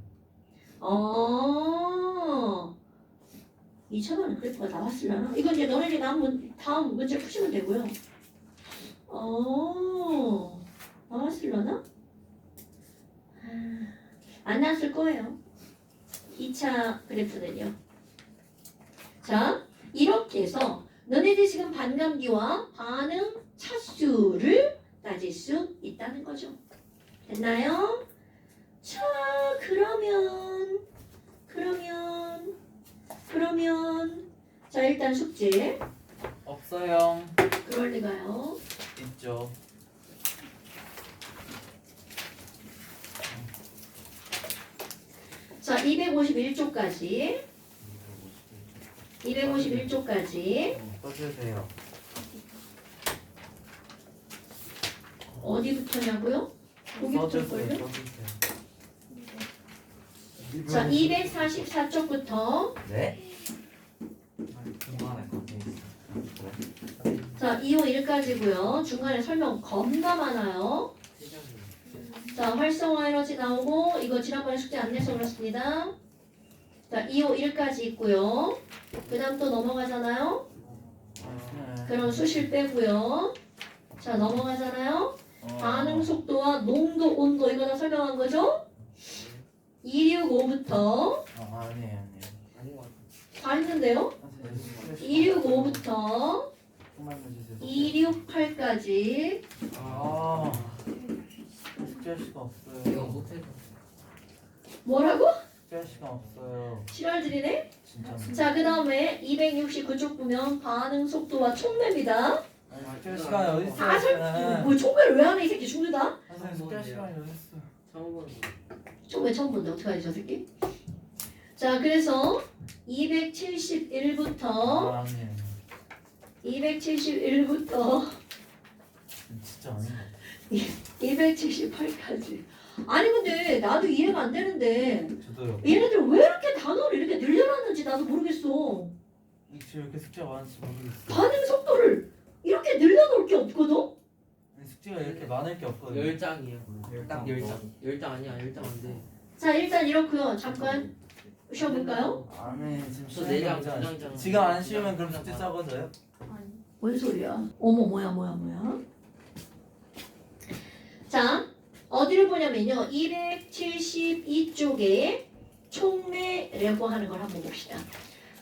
2차 반응 그래프가 나왔으려나? 이건 이제 너네들이 다음 문제 푸시면 되고요. 나왔으려나? 안 나왔을 거예요. 2차 그래프는요. 자, 이렇게 해서 너네들이 지금 반감기와 반응 차수를 따질 수 있다는 거죠. 됐나요? 자, 그러면 자, 일단 숙제. 없어요. 그럴 리가요. 있죠. 자, 251쪽까지. 251쪽까지. 써주세요. 어디부터냐고요? 거기부터 써주세요. 걸요? 써주세요. 자, 244쪽부터. 네? 중간에 거기 있어. 자, 2호 1까지고요. 중간에 설명 겁나 많아요. 자, 활성화 에너지 나오고 이거 지난번에 숙제 안 내서 그렇습니다. 자, 2호 1까지 있고요. 그 다음 또 넘어가잖아요. 그럼 수실 빼고요. 자, 넘어가잖아요. 반응 속도와 농도, 온도 이거 다 설명한 거죠? 265부터 아니에요. 다 했는데요. 265부터 조금만 더 주세요. 268까지 숙제할 시간 없어요. 이거 못해서. 뭐라고? 숙제할 시간 없어요. 실화들이네. 진짜. 자, 그 다음에 269쪽 보면 반응 속도와 촉매입니다. 숙제할 시간이 어디 다 있어요? 뭐 촉매를 왜 하네 이 새끼 죽는다. 선생님 숙제할 시간이 어디 있어? 처음 보는 거. 촉매 처음 본다. 어떡하지 저 새끼? 자, 그래서 271부터 아니에요. 271부터 진짜 아닌 것 같아. 278까지. 아니 근데 나도 이해가 안 되는데 저도요. 얘네들 왜 이렇게 단어를 이렇게 늘려놨는지 나도 모르겠어. 지금 이렇게 숙제가 많은지 모르겠어요. 반응 속도를 이렇게 늘려놓을 게 없거든? 아니, 숙제가 이렇게 많을 게 없거든요. 10장이에요. 딱 10장. 10장 아니야. 10장 안 돼. 자, 일단 이렇고요. 잠깐 쉬어볼까요? 아니 지금 저 시간이 내장 없잖아요. 부장장. 지금 안 쉬우면 그럼 숙제 적어져요? 뭔 소리야? 어머 뭐야. 자, 어디를 보냐면요. 272쪽에 촉매라고 하는 걸 한번 봅시다.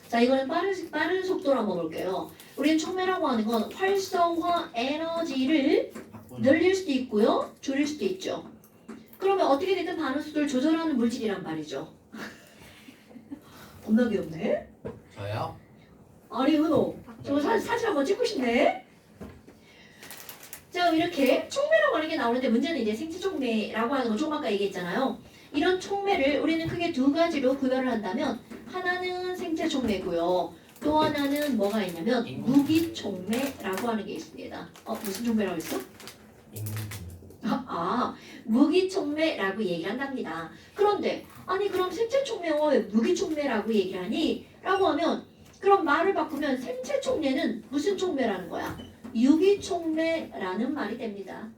자, 이거는 빠른 속도로 한번 볼게요. 우리는 촉매라고 하는 건 활성화 에너지를 늘릴 수도 있고요. 줄일 수도 있죠. 그러면 어떻게 됐든 반응 속도를 조절하는 물질이란 말이죠. 겁나 귀엽네. 저요? 아니 은호 저거 사진 한번 찍고 싶네. 자, 이렇게 촉매라고 하는 게 나오는데 문제는 이제 생체 촉매라고 하는 거 조금 아까 얘기했잖아요. 이런 촉매를 우리는 크게 두 가지로 구별을 한다면 하나는 생체 촉매고요. 또 하나는 뭐가 있냐면 무기 촉매라고 하는 게 있습니다. 무슨 촉매라고 했어? 무기 촉매라고 얘기를 한답니다. 그런데 아니 그럼 생체 촉매와 왜 무기 촉매라고 얘기를 하니? 라고 하면 그럼 말을 바꾸면 생체 촉매는 무슨 촉매라는 거야? 유기 촉매라는 말이 됩니다.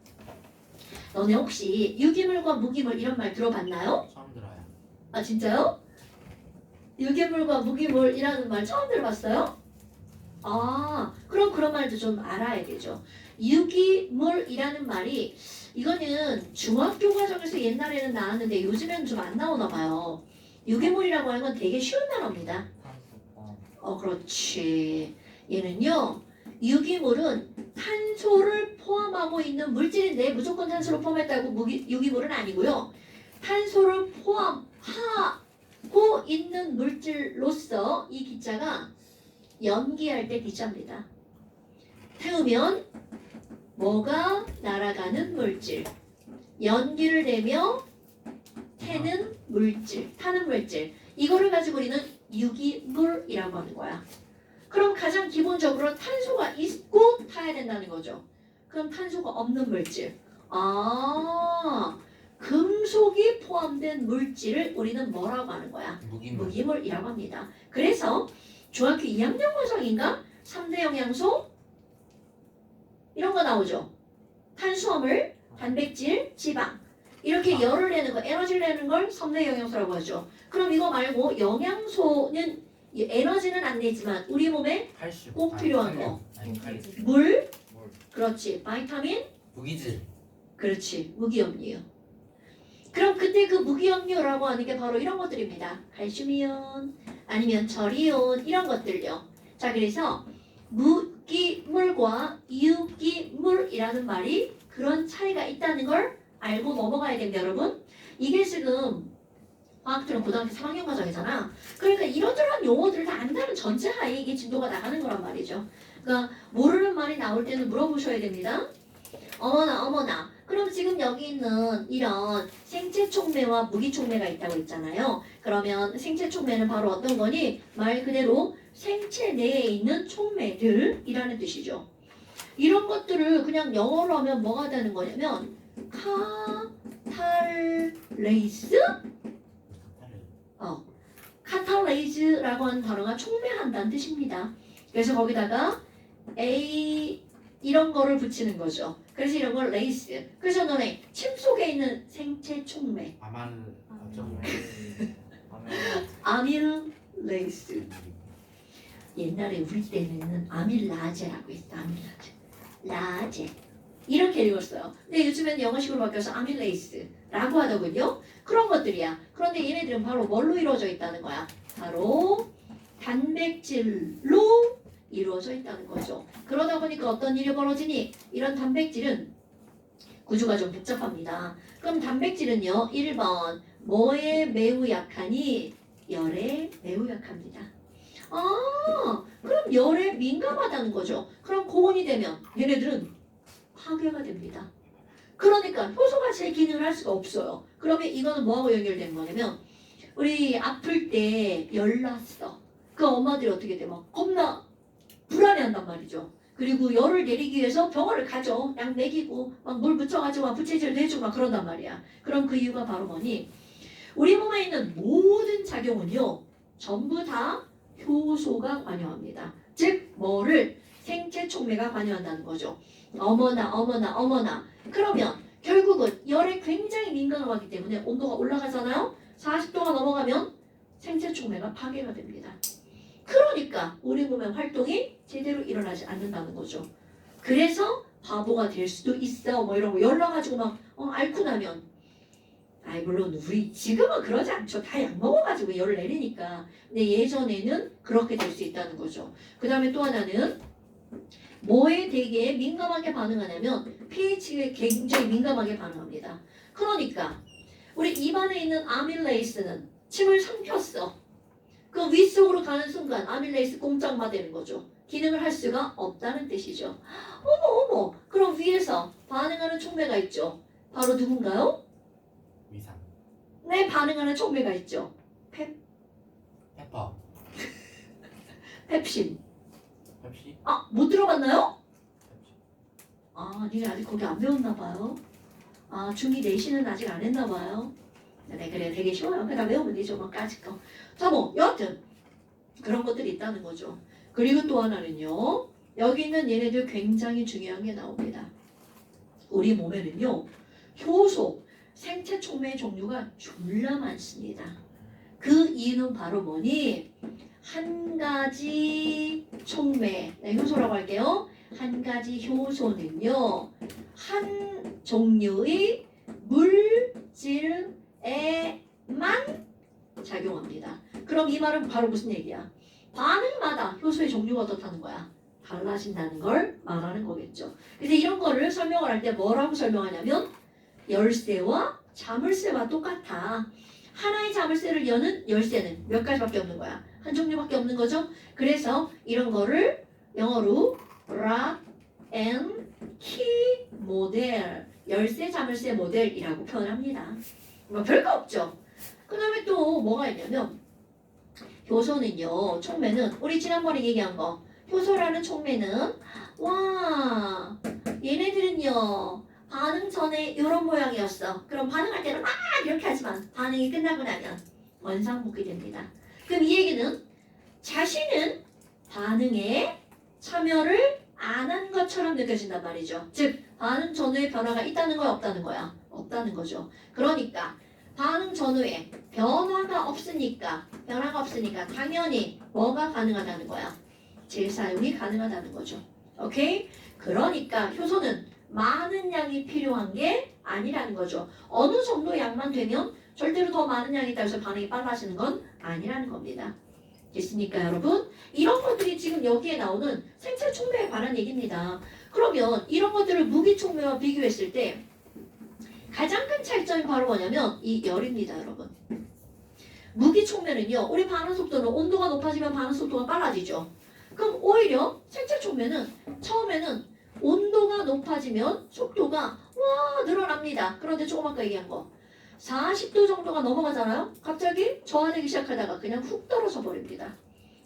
너네 혹시 유기물과 무기물 이런 말 들어봤나요? 처음 들어요. 아 진짜요? 유기물과 무기물이라는 말 처음 들어봤어요? 그럼 그런 말도 좀 알아야 되죠. 유기물이라는 말이 이거는 중학교 과정에서 옛날에는 나왔는데 요즘에는 좀 안 나오나 봐요. 유기물이라고 하는 건 되게 쉬운 단어입니다. 그렇지. 얘는요. 유기물은 탄소를 포함하고 있는 물질인데 무조건 탄소를 포함했다고 유기물은 아니고요. 탄소를 포함하고 있는 물질로서 이 기자가 연기할 때 기자입니다. 태우면 뭐가 날아가는 물질, 연기를 내며 태는 물질, 타는 물질, 이거를 가지고 우리는 유기물이라고 하는 거야. 그럼 가장 기본적으로 탄소가 있고 타야 된다는 거죠. 그럼 탄소가 없는 물질 아, 금속이 포함된 물질을 우리는 뭐라고 하는 거야? 무기물. 무기물이라고 합니다. 그래서 중학교 2학년 과정인가? 3대 영양소 이런 거 나오죠. 탄수화물, 단백질, 지방 이렇게 열을 내는 거, 에너지를 내는 걸 3대 영양소라고 하죠. 그럼 이거 말고 영양소는 이 에너지는 안 내지만 우리 몸에 칼슘. 꼭 필요한 거. 아니 칼슘. 물, 뭘. 그렇지, 바이타민, 무기질. 그렇지, 무기염류. 그럼 그때 그 무기염류라고 하는 게 바로 이런 것들입니다. 칼슘이온, 아니면 절이온 이런 것들요. 자, 그래서 무기물과 유기물이라는 말이 그런 차이가 있다는 걸 알고 넘어가야 됩니다, 여러분. 이게 지금 화학들은 고등학교 3학년 과정이잖아. 그러니까 이러저러한 용어들을 다 안다는 전제 하에 이게 진도가 나가는 거란 말이죠. 그러니까 모르는 말이 나올 때는 물어보셔야 됩니다. 어머나. 그럼 지금 여기 있는 이런 생체 촉매와 무기 촉매가 있다고 했잖아요. 그러면 생체 촉매는 바로 어떤 거니? 말 그대로 생체 내에 있는 촉매들이라는 뜻이죠. 이런 것들을 그냥 영어로 하면 뭐가 되는 거냐면 카탈레이스? 카탈레이즈라고 하는 단어가 촉매한다는 뜻입니다. 그래서 거기다가 A 이런 거를 붙이는 거죠. 그래서 이런 걸 레이스. 그래서 너네 침 속에 있는 생체 촉매. 아밀레이스. 옛날에 우리 때는 아밀라제라고 했어. 라제. 이렇게 읽었어요. 근데 요즘에는 영어식으로 바뀌어서 아밀레이스라고 하더군요. 그런 것들이야. 그런데 얘네들은 바로 뭘로 이루어져 있다는 거야? 바로 단백질로 이루어져 있다는 거죠. 그러다 보니까 어떤 일이 벌어지니? 이런 단백질은 구조가 좀 복잡합니다. 그럼 단백질은요. 1번 뭐에 매우 약하니? 열에 매우 약합니다. 그럼 열에 민감하다는 거죠. 그럼 고온이 되면 얘네들은 파괴가 됩니다. 그러니까 효소가 제 기능을 할 수가 없어요. 그러면 이거는 뭐하고 연결된 거냐면 우리 아플 때 열 났어. 그 엄마들이 어떻게 돼? 막 겁나 불안해한단 말이죠. 그리고 열을 내리기 위해서 병원을 가죠. 약 먹이고 막 물 묻혀가지고 막 부채질도 해주고 막 그런단 말이야. 그럼 그 이유가 바로 뭐니? 우리 몸에 있는 모든 작용은요. 전부 다 효소가 관여합니다. 즉 뭐를? 생체 촉매가 관여한다는 거죠. 어머나. 그러면 결국은 열에 굉장히 민감하기 때문에 온도가 올라가잖아요. 40도가 넘어가면 생체 촉매가 파괴가 됩니다. 그러니까 우리 몸의 활동이 제대로 일어나지 않는다는 거죠. 그래서 바보가 될 수도 있어. 뭐 이런 거 열나가지고 막 앓고 나면 물론 우리 지금은 그러지 않죠. 다 약 먹어가지고 열을 내리니까. 근데 예전에는 그렇게 될 수 있다는 거죠. 그 다음에 또 하나는 뭐에 되게 민감하게 반응하냐면 pH에 굉장히 민감하게 반응합니다. 그러니까 우리 입안에 있는 아밀레이스는 침을 삼켰어. 그 윗속으로 가는 순간 아밀레이스 꼼짝마 되는 거죠. 기능을 할 수가 없다는 뜻이죠. 어머. 그럼 위에서 반응하는 촉매가 있죠. 바로 누군가요? 위산. 네, 반응하는 촉매가 있죠. 페퍼. 펩신. 펩시. 못 들어봤나요? 펩시. 니네 아직 거기 안 배웠나 봐요. 중2 내신은 아직 안 했나 봐요. 네, 그래, 되게 쉬워요. 그냥 외우면 되죠, 뭐, 까짓 거. 자, 여하튼 그런 것들이 있다는 거죠. 그리고 또 하나는요. 여기 있는 얘네들 굉장히 중요한 게 나옵니다. 우리 몸에는요. 효소, 생체 촉매의 종류가 졸라 많습니다. 그 이유는 바로 뭐니? 한 가지 촉매, 효소라고 할게요. 한 가지 효소는요. 한 종류의 물질에만 작용합니다. 그럼 이 말은 바로 무슨 얘기야? 반응마다 효소의 종류가 어떻다는 거야? 달라진다는 걸 말하는 거겠죠. 그래서 이런 거를 설명을 할 때 뭐라고 설명하냐면 열쇠와 자물쇠와 똑같아. 하나의 자물쇠를 여는 열쇠는 몇 가지밖에 없는 거야. 한 종류밖에 없는 거죠. 그래서 이런 거를 영어로 lock and key 모델, 열쇠 자물쇠 모델이라고 표현합니다. 뭐 별거 없죠. 그 다음에 또 뭐가 있냐면 효소는요. 촉매는 우리 지난번에 얘기한 거 효소라는 촉매는 얘네들은요 반응 전에 이런 모양이었어. 그럼 반응할 때는 막 이렇게 하지만 반응이 끝나고 나면 원상복귀 됩니다. 그럼 이 얘기는 자신은 반응에 참여를 안 한 것처럼 느껴진단 말이죠. 즉 반응 전후에 변화가 있다는 거야 없다는 거야? 없다는 거죠. 그러니까 반응 전후에 변화가 없으니까 당연히 뭐가 가능하다는 거야? 재사용이 가능하다는 거죠. 오케이? 그러니까 효소는 많은 양이 필요한 게 아니라는 거죠. 어느 정도 양만 되면 절대로 더 많은 양이 있다고 해서 반응이 빨라지는 건 아니라는 겁니다. 됐습니까, 여러분? 이런 것들이 지금 여기에 나오는 생체 촉매에 관한 얘기입니다. 그러면 이런 것들을 무기 촉매와 비교했을 때 가장 큰 차이점이 바로 뭐냐면 이 열입니다, 여러분. 무기 촉매는요, 우리 반응 속도는 온도가 높아지면 반응 속도가 빨라지죠. 그럼 오히려 생체 촉매는 처음에는 온도가 높아지면 속도가 와 늘어납니다. 그런데 조금 아까 얘기한 거 40도 정도가 넘어가잖아요. 갑자기 저하되기 시작하다가 그냥 훅 떨어져 버립니다.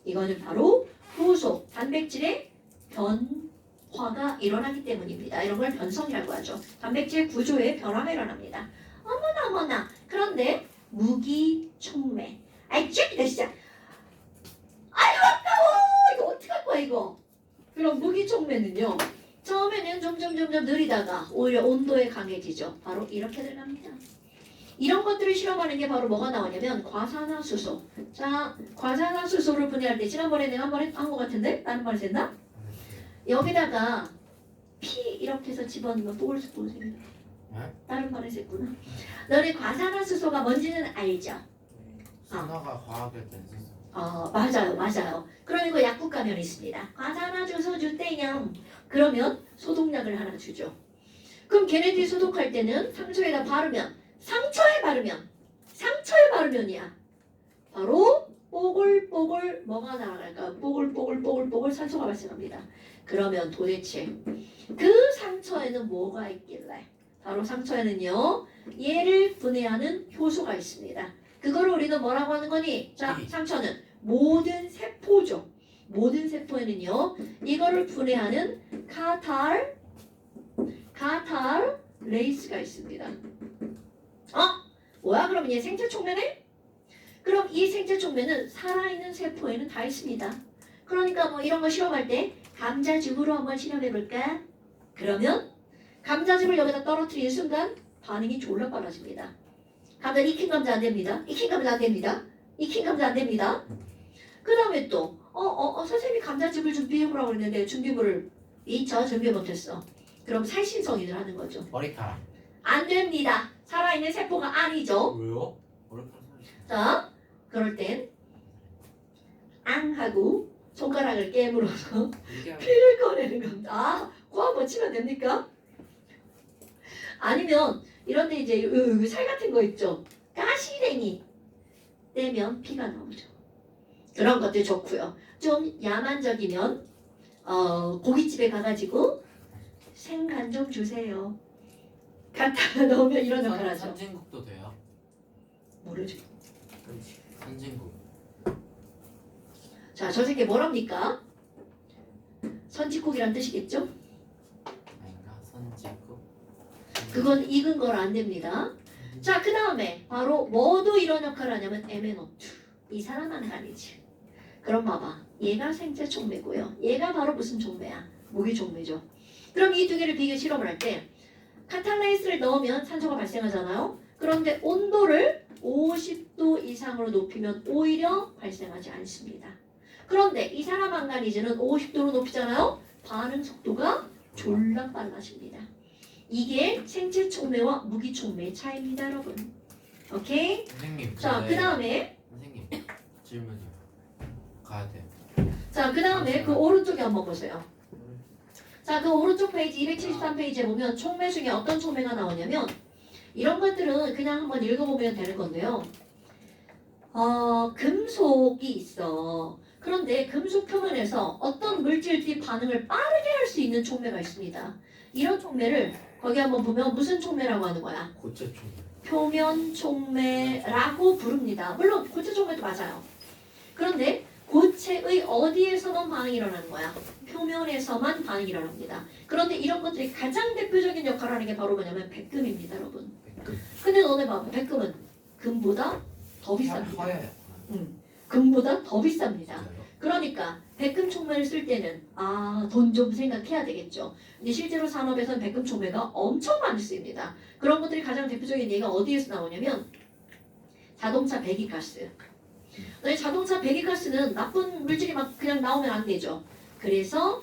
이거는 바로 효소, 단백질의 변화가 일어나기 때문입니다. 이런 걸 변성이라고 하죠. 단백질 구조의 변화가 일어납니다. 어머나. 그런데 무기촉매. 아이 쫙이다 진짜. 아유 아까워. 이거 어떡할 거야 이거. 그럼 무기촉매는요. 처음에는 점점 느리다가 오히려 온도에 강해지죠. 바로 이렇게 들어갑니다. 이런 것들을 실험하는 게 바로 뭐가 나오냐면 과산화수소. 자, 과산화수소를 분해할 때 지난번에 내가 한 번 한 것 같은데? 다른 말을 했나? 여기다가 피 이렇게 해서 집어넣으면 뽀글뽀글해요. 다른 말을 했구나. 너네 과산화수소가 뭔지는 알죠? 산화가 과학일 땐 쓰죠. 맞아요. 그러니까 약국 가면 있습니다. 과산화수소 주대염. 그러면 소독약을 하나 주죠. 그럼 걔네들이 소독할 때는 상처에 바르면이야. 바로 뽀글뽀글 뭐가 나갈까요? 뽀글뽀글 산소가 발생합니다. 그러면 도대체 그 상처에는 뭐가 있길래? 바로 상처에는요. 얘를 분해하는 효소가 있습니다. 그거를 우리는 뭐라고 하는 거니? 자, 상처는 모든 세포죠. 모든 세포에는요. 이거를 분해하는 카탈레이스가 있습니다. 뭐야? 그럼 얘 생체 촉매네? 그럼 이 생체 촉매는 살아있는 세포에는 다 있습니다. 그러니까 뭐 이런 거 실험할 때 감자즙으로 한번 실험해볼까? 그러면 감자즙을 여기다 떨어뜨리는 순간 반응이 졸라 빨라집니다. 익힌 감자 안 됩니다. 그 다음에 또 선생님이 감자즙을 준비해보라고 그랬는데 준비물을 준비 못했어. 그럼 살신성인을 하는 거죠. 머리카락. 안 됩니다. 살아있는 세포가 아니죠. 왜요? 머리카락. 자, 그럴 땐 하고 손가락을 깨물어서 피를 꺼내는 겁니다. 코 한번 치면 됩니까? 아니면 이런데 이제 살 같은 거 있죠. 가시랭이 떼면 피가 나오죠. 그런 것들 좋고요. 좀 야만적이면 고깃집에 가가지고 생간 좀 주세요. 갖다 넣으면 이런 역할 하죠. 선진국도 돼요? 모르죠. 선진국. 자, 저 새끼 뭐랍니까? 선진국이란 뜻이겠죠? 아닌가? 선진국. 그건 익은 걸 안 됩니다. 자, 그 다음에 바로 뭐도 이런 역할을 하냐면 MnO2. 이 사람만 아니지. 그럼 봐봐. 얘가 생체 촉매고요. 얘가 바로 무슨 촉매야? 무기 촉매죠. 그럼 이 두 개를 비교 실험을 할 때 카탈레이스를 넣으면 산소가 발생하잖아요. 그런데 온도를 50도 이상으로 높이면 오히려 발생하지 않습니다. 그런데 이 사람 망가니즈는 50도로 높이잖아요. 반응 속도가 졸라 빨라집니다. 이게 생체 촉매와 무기 촉매의 차이입니다, 여러분. 오케이? 선생님. 자, 그 다음에 선생님 질문이요. 가야 돼. 자, 그 다음에 그 오른쪽에 한번 보세요. 자, 그 오른쪽 페이지 273페이지에 보면 촉매 중에 어떤 촉매가 나오냐면 이런 것들은 그냥 한번 읽어보면 되는 건데요. 금속이 있어. 그런데 금속 표면에서 어떤 물질들이 반응을 빠르게 할 수 있는 촉매가 있습니다. 이런 촉매를 거기 한번 보면 무슨 촉매라고 하는 거야? 고체 촉매. 표면 촉매라고 부릅니다. 물론 고체 촉매도 맞아요. 그런데 고체 전체의 어디에서만 반응이 일어나는 거야? 표면에서만 반응이 일어납니다. 그런데 이런 것들이 가장 대표적인 역할을 하는 게 바로 뭐냐면 백금입니다, 여러분. 근데 너네 봐봐. 백금은 금보다 더 비쌉니다. 화야야. 금보다 더 비쌉니다. 그러니까 백금 촉매를 쓸 때는 돈 좀 생각해야 되겠죠. 근데 실제로 산업에서는 백금 촉매가 엄청 많이 쓰입니다. 그런 것들이 가장 대표적인 예가 어디에서 나오냐면 자동차 배기가스. 자동차 배기가스는 나쁜 물질이 막 그냥 나오면 안 되죠. 그래서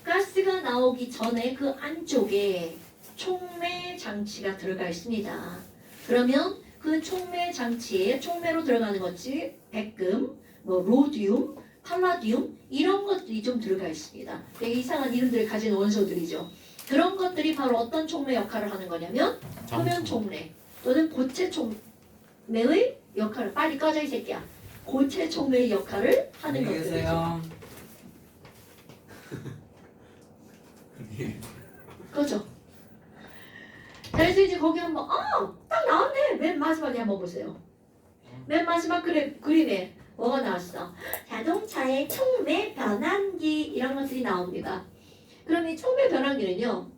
가스가 나오기 전에 그 안쪽에 촉매 장치가 들어가 있습니다. 그러면 그 촉매 장치에 촉매로 들어가는 것이 백금, 로디움, 팔라디움 이런 것들이 좀 들어가 있습니다. 되게 이상한 이름들을 가진 원소들이죠. 그런 것들이 바로 어떤 촉매 역할을 하는 거냐면 표면 촉매 또는 고체 촉매의 역할을 빨리 꺼져 이 새끼야. 고체 촉매의 역할을 하는 안녕히 것들이죠. 계세요. 그죠? 자, 그래서 이제 거기 한번 딱 나왔네. 맨 마지막에 한번 보세요. 맨 마지막 그림에 뭐가 나왔어? 자동차의 촉매 변환기 이런 것들이 나옵니다. 그럼 이 촉매 변환기는요.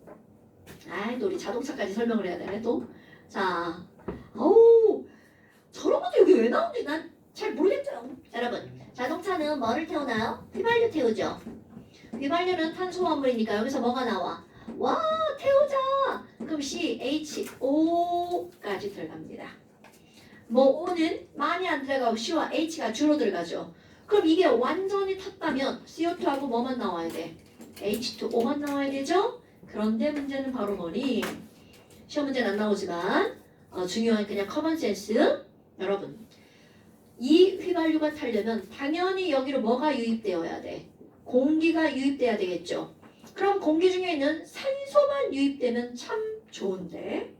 또 우리 자동차까지 설명을 해야 되네 또. 자, 저런 것도 여기 왜 나오는지 난 잘 모르겠죠. 자, 여러분, 자동차는 뭐를 태우나요? 휘발유 태우죠. 휘발유는 탄소화물이니까 여기서 뭐가 나와? 와, 태우자. 그럼 CHO까지 들어갑니다. O는 많이 안 들어가고 C와 H가 주로 들어가죠. 그럼 이게 완전히 탔다면 CO2하고 뭐만 나와야 돼? H2O만 나와야 되죠? 그런데 문제는 바로 뭐니? 시험 문제는 안 나오지만 중요한 그냥 커먼센스. 여러분, 이 휘발유가 타려면 당연히 여기로 뭐가 유입되어야 돼? 공기가 유입돼야 되겠죠. 그럼 공기 중에 있는 산소만 유입되면 참 좋은데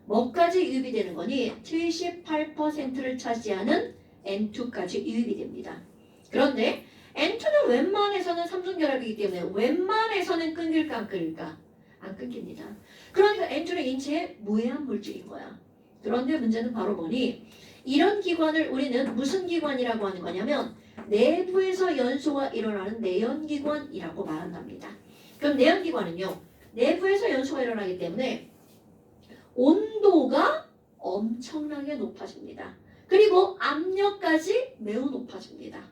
뭐까지 유입이 되는 거니? 78%를 차지하는 N2까지 유입이 됩니다. 그런데 N2는 웬만해서는 삼중결합이기 때문에 웬만해서는 끊길까 안 끊길까? 안 끊깁니다. 그러니까 N2는 인체의 무해한 물질인 거야. 그런데 문제는 바로 뭐니? 이런 기관을 우리는 무슨 기관이라고 하는 거냐면 내부에서 연소가 일어나는 내연기관이라고 말한답니다. 그럼 내연기관은요. 내부에서 연소가 일어나기 때문에 온도가 엄청나게 높아집니다. 그리고 압력까지 매우 높아집니다.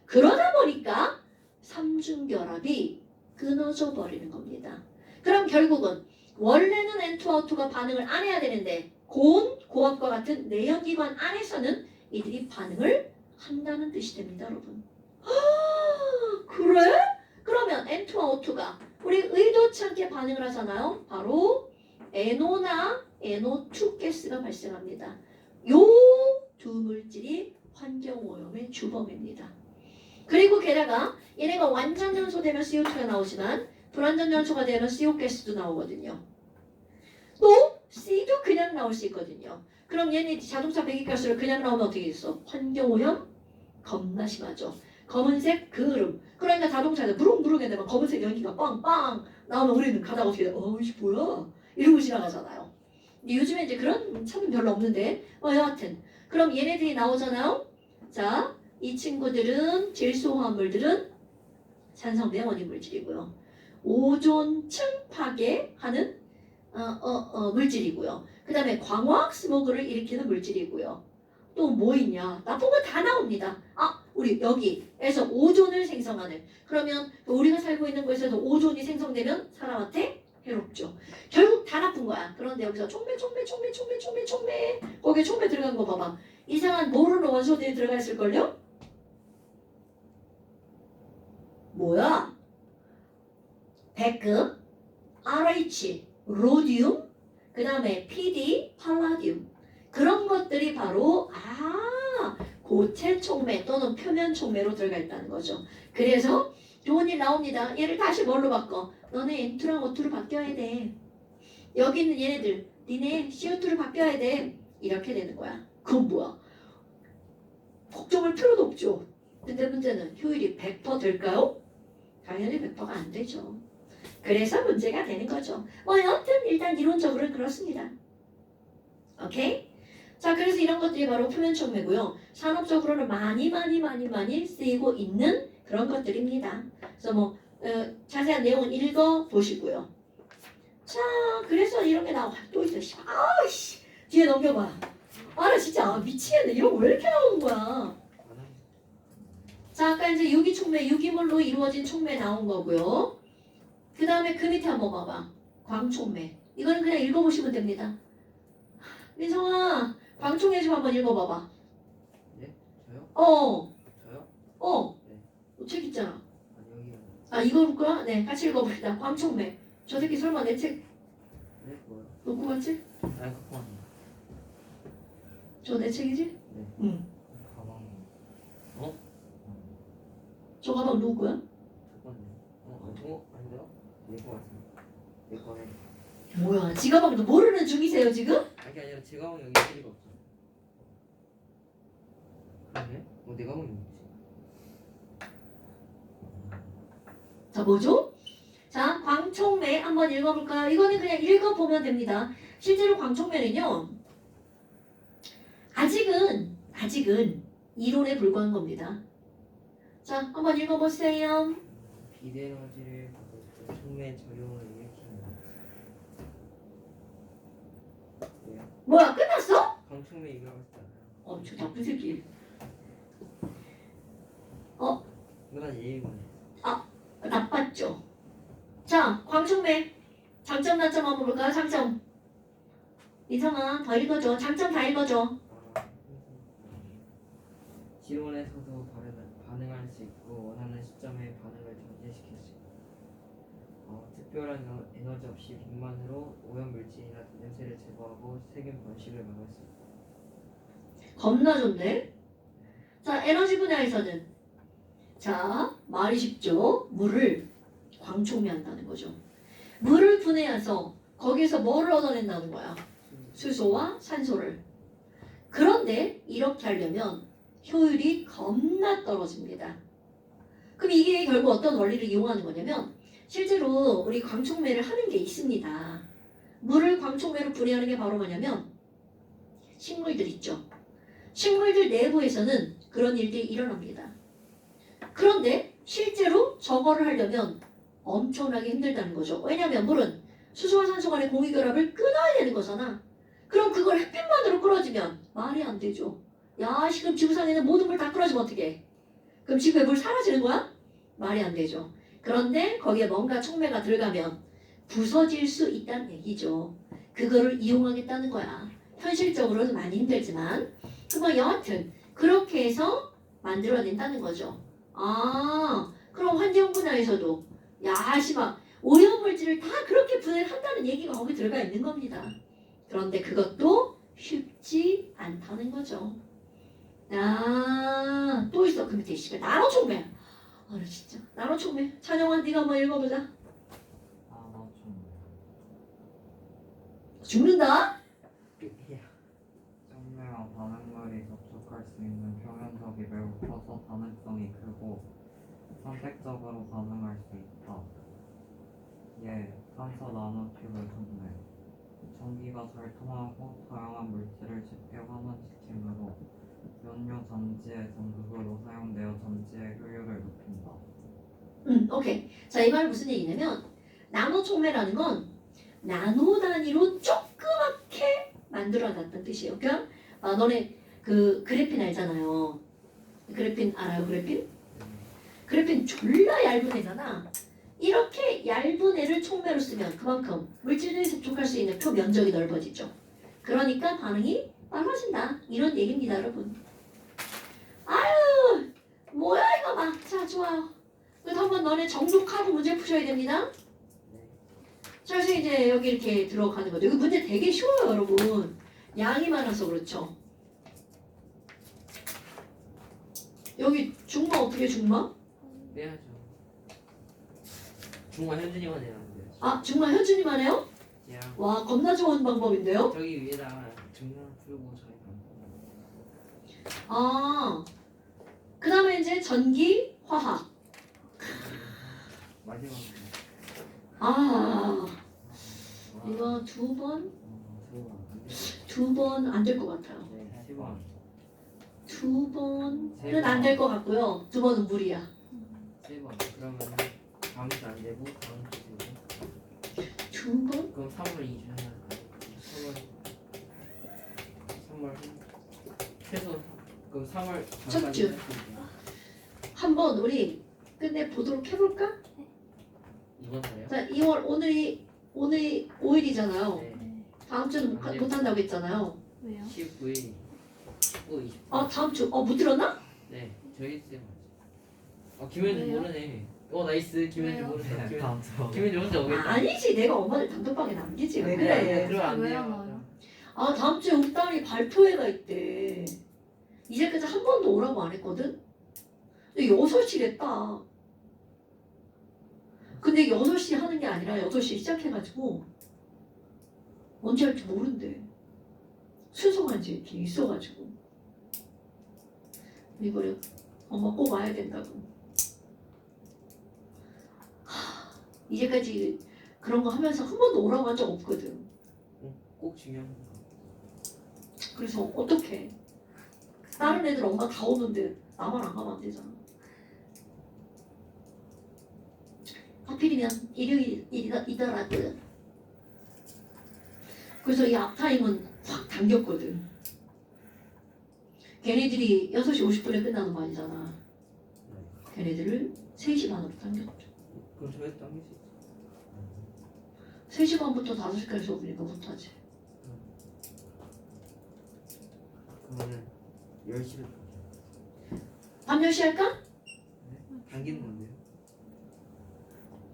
그러다 보니까 삼중결합이 끊어져 버리는 겁니다. 그럼 결국은 원래는 N2와 O2가 반응을 안 해야 되는데 고온, 고압과 같은 내연기관 안에서는 이들이 반응을 한다는 뜻이 됩니다, 여러분. 그래? 그러면 N2와 O2가 우리 의도치 않게 반응을 하잖아요. 바로 NO나 NO2 가스가 발생합니다. 요 두 물질이 환경오염의 주범입니다. 그리고 게다가 얘네가 완전 연소되면 CO2가 나오지만 불완전 연소가 되면 CO 가스도 나오거든요. 또 C도 그냥 나올 수 있거든요. 그럼 얘네 자동차 배기가스를 그냥 나오면 어떻게 됐어? 환경오염 겁나 심하죠. 검은색 그을음. 그러니까 자동차에서 무릉무릉 해내면 검은색 연기가 빵빵 나오면 우리는 가다가 어떻게 돼? 이게 뭐야? 이러고 지나가잖아요. 근데 요즘에 이제 그런 차는 별로 없는데 여하튼 그럼 얘네들이 나오잖아요. 자, 이 친구들은 질소화합물들은 산성배 원인 물질이고요. 오존층 파괴하는 물질이고요. 그 다음에 광화학 스모그를 일으키는 물질이고요. 또 뭐 있냐? 나쁜 거 다 나옵니다. 우리 여기에서 오존을 생성하는. 그러면 우리가 살고 있는 곳에서도 오존이 생성되면 사람한테 해롭죠. 결국 다 나쁜 거야. 그런데 여기서 촉매 거기에 촉매 들어간 거 봐봐. 이상한 모르는 원소들이 들어가 있을걸요? 뭐야? 백금, RH, 로디움, 그 다음에 PD, 팔라디움. 그런 것들이 바로 고체 촉매 또는 표면 촉매로 들어가 있다는 거죠. 그래서 좋은 일 나옵니다. 얘를 다시 뭘로 바꿔? 너네 N2랑 O2로 바뀌어야 돼. 여기 있는 얘네들 니네 CO2로 바뀌어야 돼. 이렇게 되는 거야. 그건 뭐야? 걱정할 필요도 없죠. 근데 문제는 효율이 100% 될까요? 당연히 100%가 안 되죠. 그래서 문제가 되는 거죠. 여튼 일단 이론적으로는 그렇습니다. 오케이? 자, 그래서 이런 것들이 바로 표면 촉매고요. 산업적으로는 많이 쓰이고 있는 그런 것들입니다. 그래서 뭐 자세한 내용은 읽어 보시고요. 자, 그래서 이런 게 나와. 또 있어. 아이씨, 뒤에 넘겨봐. 아, 나 진짜 미치겠네. 이런 거 왜 이렇게 나오는 거야? 자, 아까 이제 유기촉매, 유기물로 이루어진 촉매 나온 거고요. 그 다음에 그 밑에 한번 봐봐. 광촉매. 이거는 그냥 읽어보시면 됩니다. 민성아, 광촉매 좀 한번 읽어봐봐. 네? 저요? 어, 저요? 어. 네. 책 있잖아. 아니 여기. 아, 이거 볼 거야? 네, 같이 읽어봅시다. 광촉매. 저 새끼 설마 내 책 네? 뭐요? 놓고 갔지? 아니 그거 아니에요. 저 내 책이지? 네. 응. 가방. 저 가방 누구 거야? 잠깐만요. 아닌데요? 내거 같습니다. 내 거네. 뭐야, 지 가방도 모르는 중이세요, 지금? 아니 그게 아니라 제 가방 여기 있을 리가 없어. 그러네? 내 가방이 뭐지? 자, 뭐죠? 자, 광촉매 한번 읽어볼까요? 이거는 그냥 읽어보면 됩니다. 실제로 광촉매는요, 아직은 이론에 불과한 겁니다. 자, 한번 읽어보세요. 비대너지를 받을 때 촉매 작용을 일으키는. 왜요? 뭐야, 끝났어? 강촉매 얘기하고 있잖아요. 저 나쁜 새끼. 이건 예의군요. 나빴죠? 자, 광촉매. 장점, 단점 한번 볼까요? 장점. 이성아, 더 읽어줘. 장점 다 읽어줘. 지원에서도 반응할 수 있고 원하는 시점에 반응을 전개시킬 수 있고 특별한 에너지 없이 빛만으로 오염물질이나 냄새를 제거하고 세균 번식을 막을 수 있고. 겁나 좋네. 자, 에너지 분야에서는 자, 말이 쉽죠. 물을 광촉매한다는 거죠. 물을 분해해서 거기에서 뭐를 얻어낸다는 거야? 수소와 산소를. 그런데 이렇게 하려면 효율이 겁나 떨어집니다. 그럼 이게 결국 어떤 원리를 이용하는 거냐면 실제로 우리 광촉매를 하는 게 있습니다. 물을 광촉매로 분해하는 게 바로 뭐냐면 식물들 있죠. 식물들 내부에서는 그런 일들이 일어납니다. 그런데 실제로 저거를 하려면 엄청나게 힘들다는 거죠. 왜냐하면 물은 수소와 산소 간의 공유결합을 끊어야 되는 거잖아. 그럼 그걸 햇빛만으로 끌어주면 말이 안 되죠. 야, 지금 지구상에 있는 모든 물 다 끌어주면 어떡해? 그럼 지구에 물 사라지는 거야? 말이 안 되죠. 그런데 거기에 뭔가 촉매가 들어가면 부서질 수 있다는 얘기죠. 그거를 이용하겠다는 거야. 현실적으로는 많이 힘들지만 그거 여하튼 그렇게 해서 만들어낸다는 거죠. 아, 그럼 환경 분야에서도 야시막 오염물질을 다 그렇게 분해한다는 얘기가 거기 들어가 있는 겁니다. 그런데 그것도 쉽지 않다는 거죠. 아, 또 있어. 그 밑에 씨발 나노촉매. 아, 진짜 나노촉매. 찬영아, 네가 한번 읽어보자. 죽는다? 촉매와 반응물이 접촉할 수 있는 표면적이 매우 커서 반응성이 크고 선택적으로 반응할 수 있다. 예, 산소 나노튜브 촉매. 전기가 잘 통하고 다양한 물질을 쉽게 환원시키므로 연료 전지의 전극으로 사용되어 전지의 효율을 높인다. 오케이. 자, 이 말은 무슨 얘기냐면 나노촉매라는 건 나노 단위로 조그맣게 만들어놨다는 뜻이에요. 그러니까 너네 그 그래핀 알잖아요. 그래핀 알아요? 그래핀? 그래핀 졸라 얇은 애잖아. 이렇게 얇은 애를 촉매로 쓰면 그만큼 물질들이 접촉할 수 있는 표 면적이 넓어지죠. 그러니까 반응이 빨라진다. 이런 얘기입니다, 여러분. 아유, 뭐야 이거 막. 자, 좋아요. 그래서 한번 너네 정독하고 문제 푸셔야 됩니다. 자, 그래서 이제 여기 이렇게 들어가는 거죠. 이거 문제 되게 쉬워요, 여러분. 양이 많아서 그렇죠. 여기 중마 어떻게 중마? 빼야죠. 중화 현준이만 해야 안 돼요. 아, 중마 현준이만 해요? 야, 와, 겁나 좋은 방법인데요? 저기 위에다가 중화 풀고 저희가. 아, 그 다음에 이제 전기, 화학. 마지막으로. 아, 이거 두 번? 저거 안 돼. 두 번 안 될 것 같아요. 네, 10원. 두 번은 안 될 것 같고요. 두 번은 무리야. 3번. 그러면 다음 주 안 되고 다음 주 되고. 두 번? 그럼 3월 2주 하나 가지고 3월 최소 그럼 3월 첫 주. 한번 우리 끝내 보도록 해볼까? 이번 달에요? 자, 2월 오늘이 5일이잖아요. 네. 다음 주는 못 한다고 했잖아요. 왜요? 19일, 19, 20. 다음 주 못 들었나? 네, 저희 때 맞지. 김현주 왜요? 모르네. 나이스 김현주 왜요? 모르네. 다음 주 김현주 혼자 오겠다. 아니지, 내가 엄마를 단톡방에 남기지 왜 네, 그래? 그러면 안 왜 돼요. 안 와요? 다음 주에 우리 딸이 발표회가 있대. 이제까지 한 번도 오라고 안 했거든? 근데 6시랬다. 근데 6시 하는 게 아니라 8시 시작해가지고 언제 할지 모른대. 순서가 이제 이렇게 있어가지고. 이거를 엄마 꼭 와야 된다고. 이제까지 그런 거 하면서 한 번도 오라고 한 적 없거든. 꼭 중요한 거. 그래서 어떡해. 다른 애들 엄마 다 오는데 나만 안 가면 안 되잖아. 하필이면 일요일이더라고요. 그래서 이 앞타임은 확 당겼거든. 걔네들이 6시 50분에 끝나는 거 아니잖아. 걔네들을 3시 반으로 당겼죠. 그럼 저희도 당길 수 있죠. 3시 반부터 5시까지 수업이니까 못하지. 그러면은 10시를 밤 10시 할까? 당기는 건데요.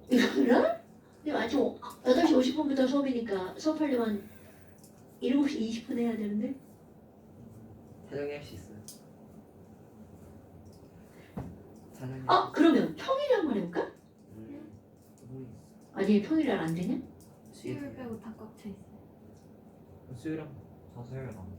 이거를? 근데 아직 8시 50분부터 수업이니까 수업하려면 7시 20분 해야 되는데? 사정이 할 수 있어요. 사정이. 그러면 평일에 한번 해볼까? 모르겠어. 아니 평일에 안 되냐? 수요일 빼고 다 꽉 차 있어요. 수요일 한 저 수요일 안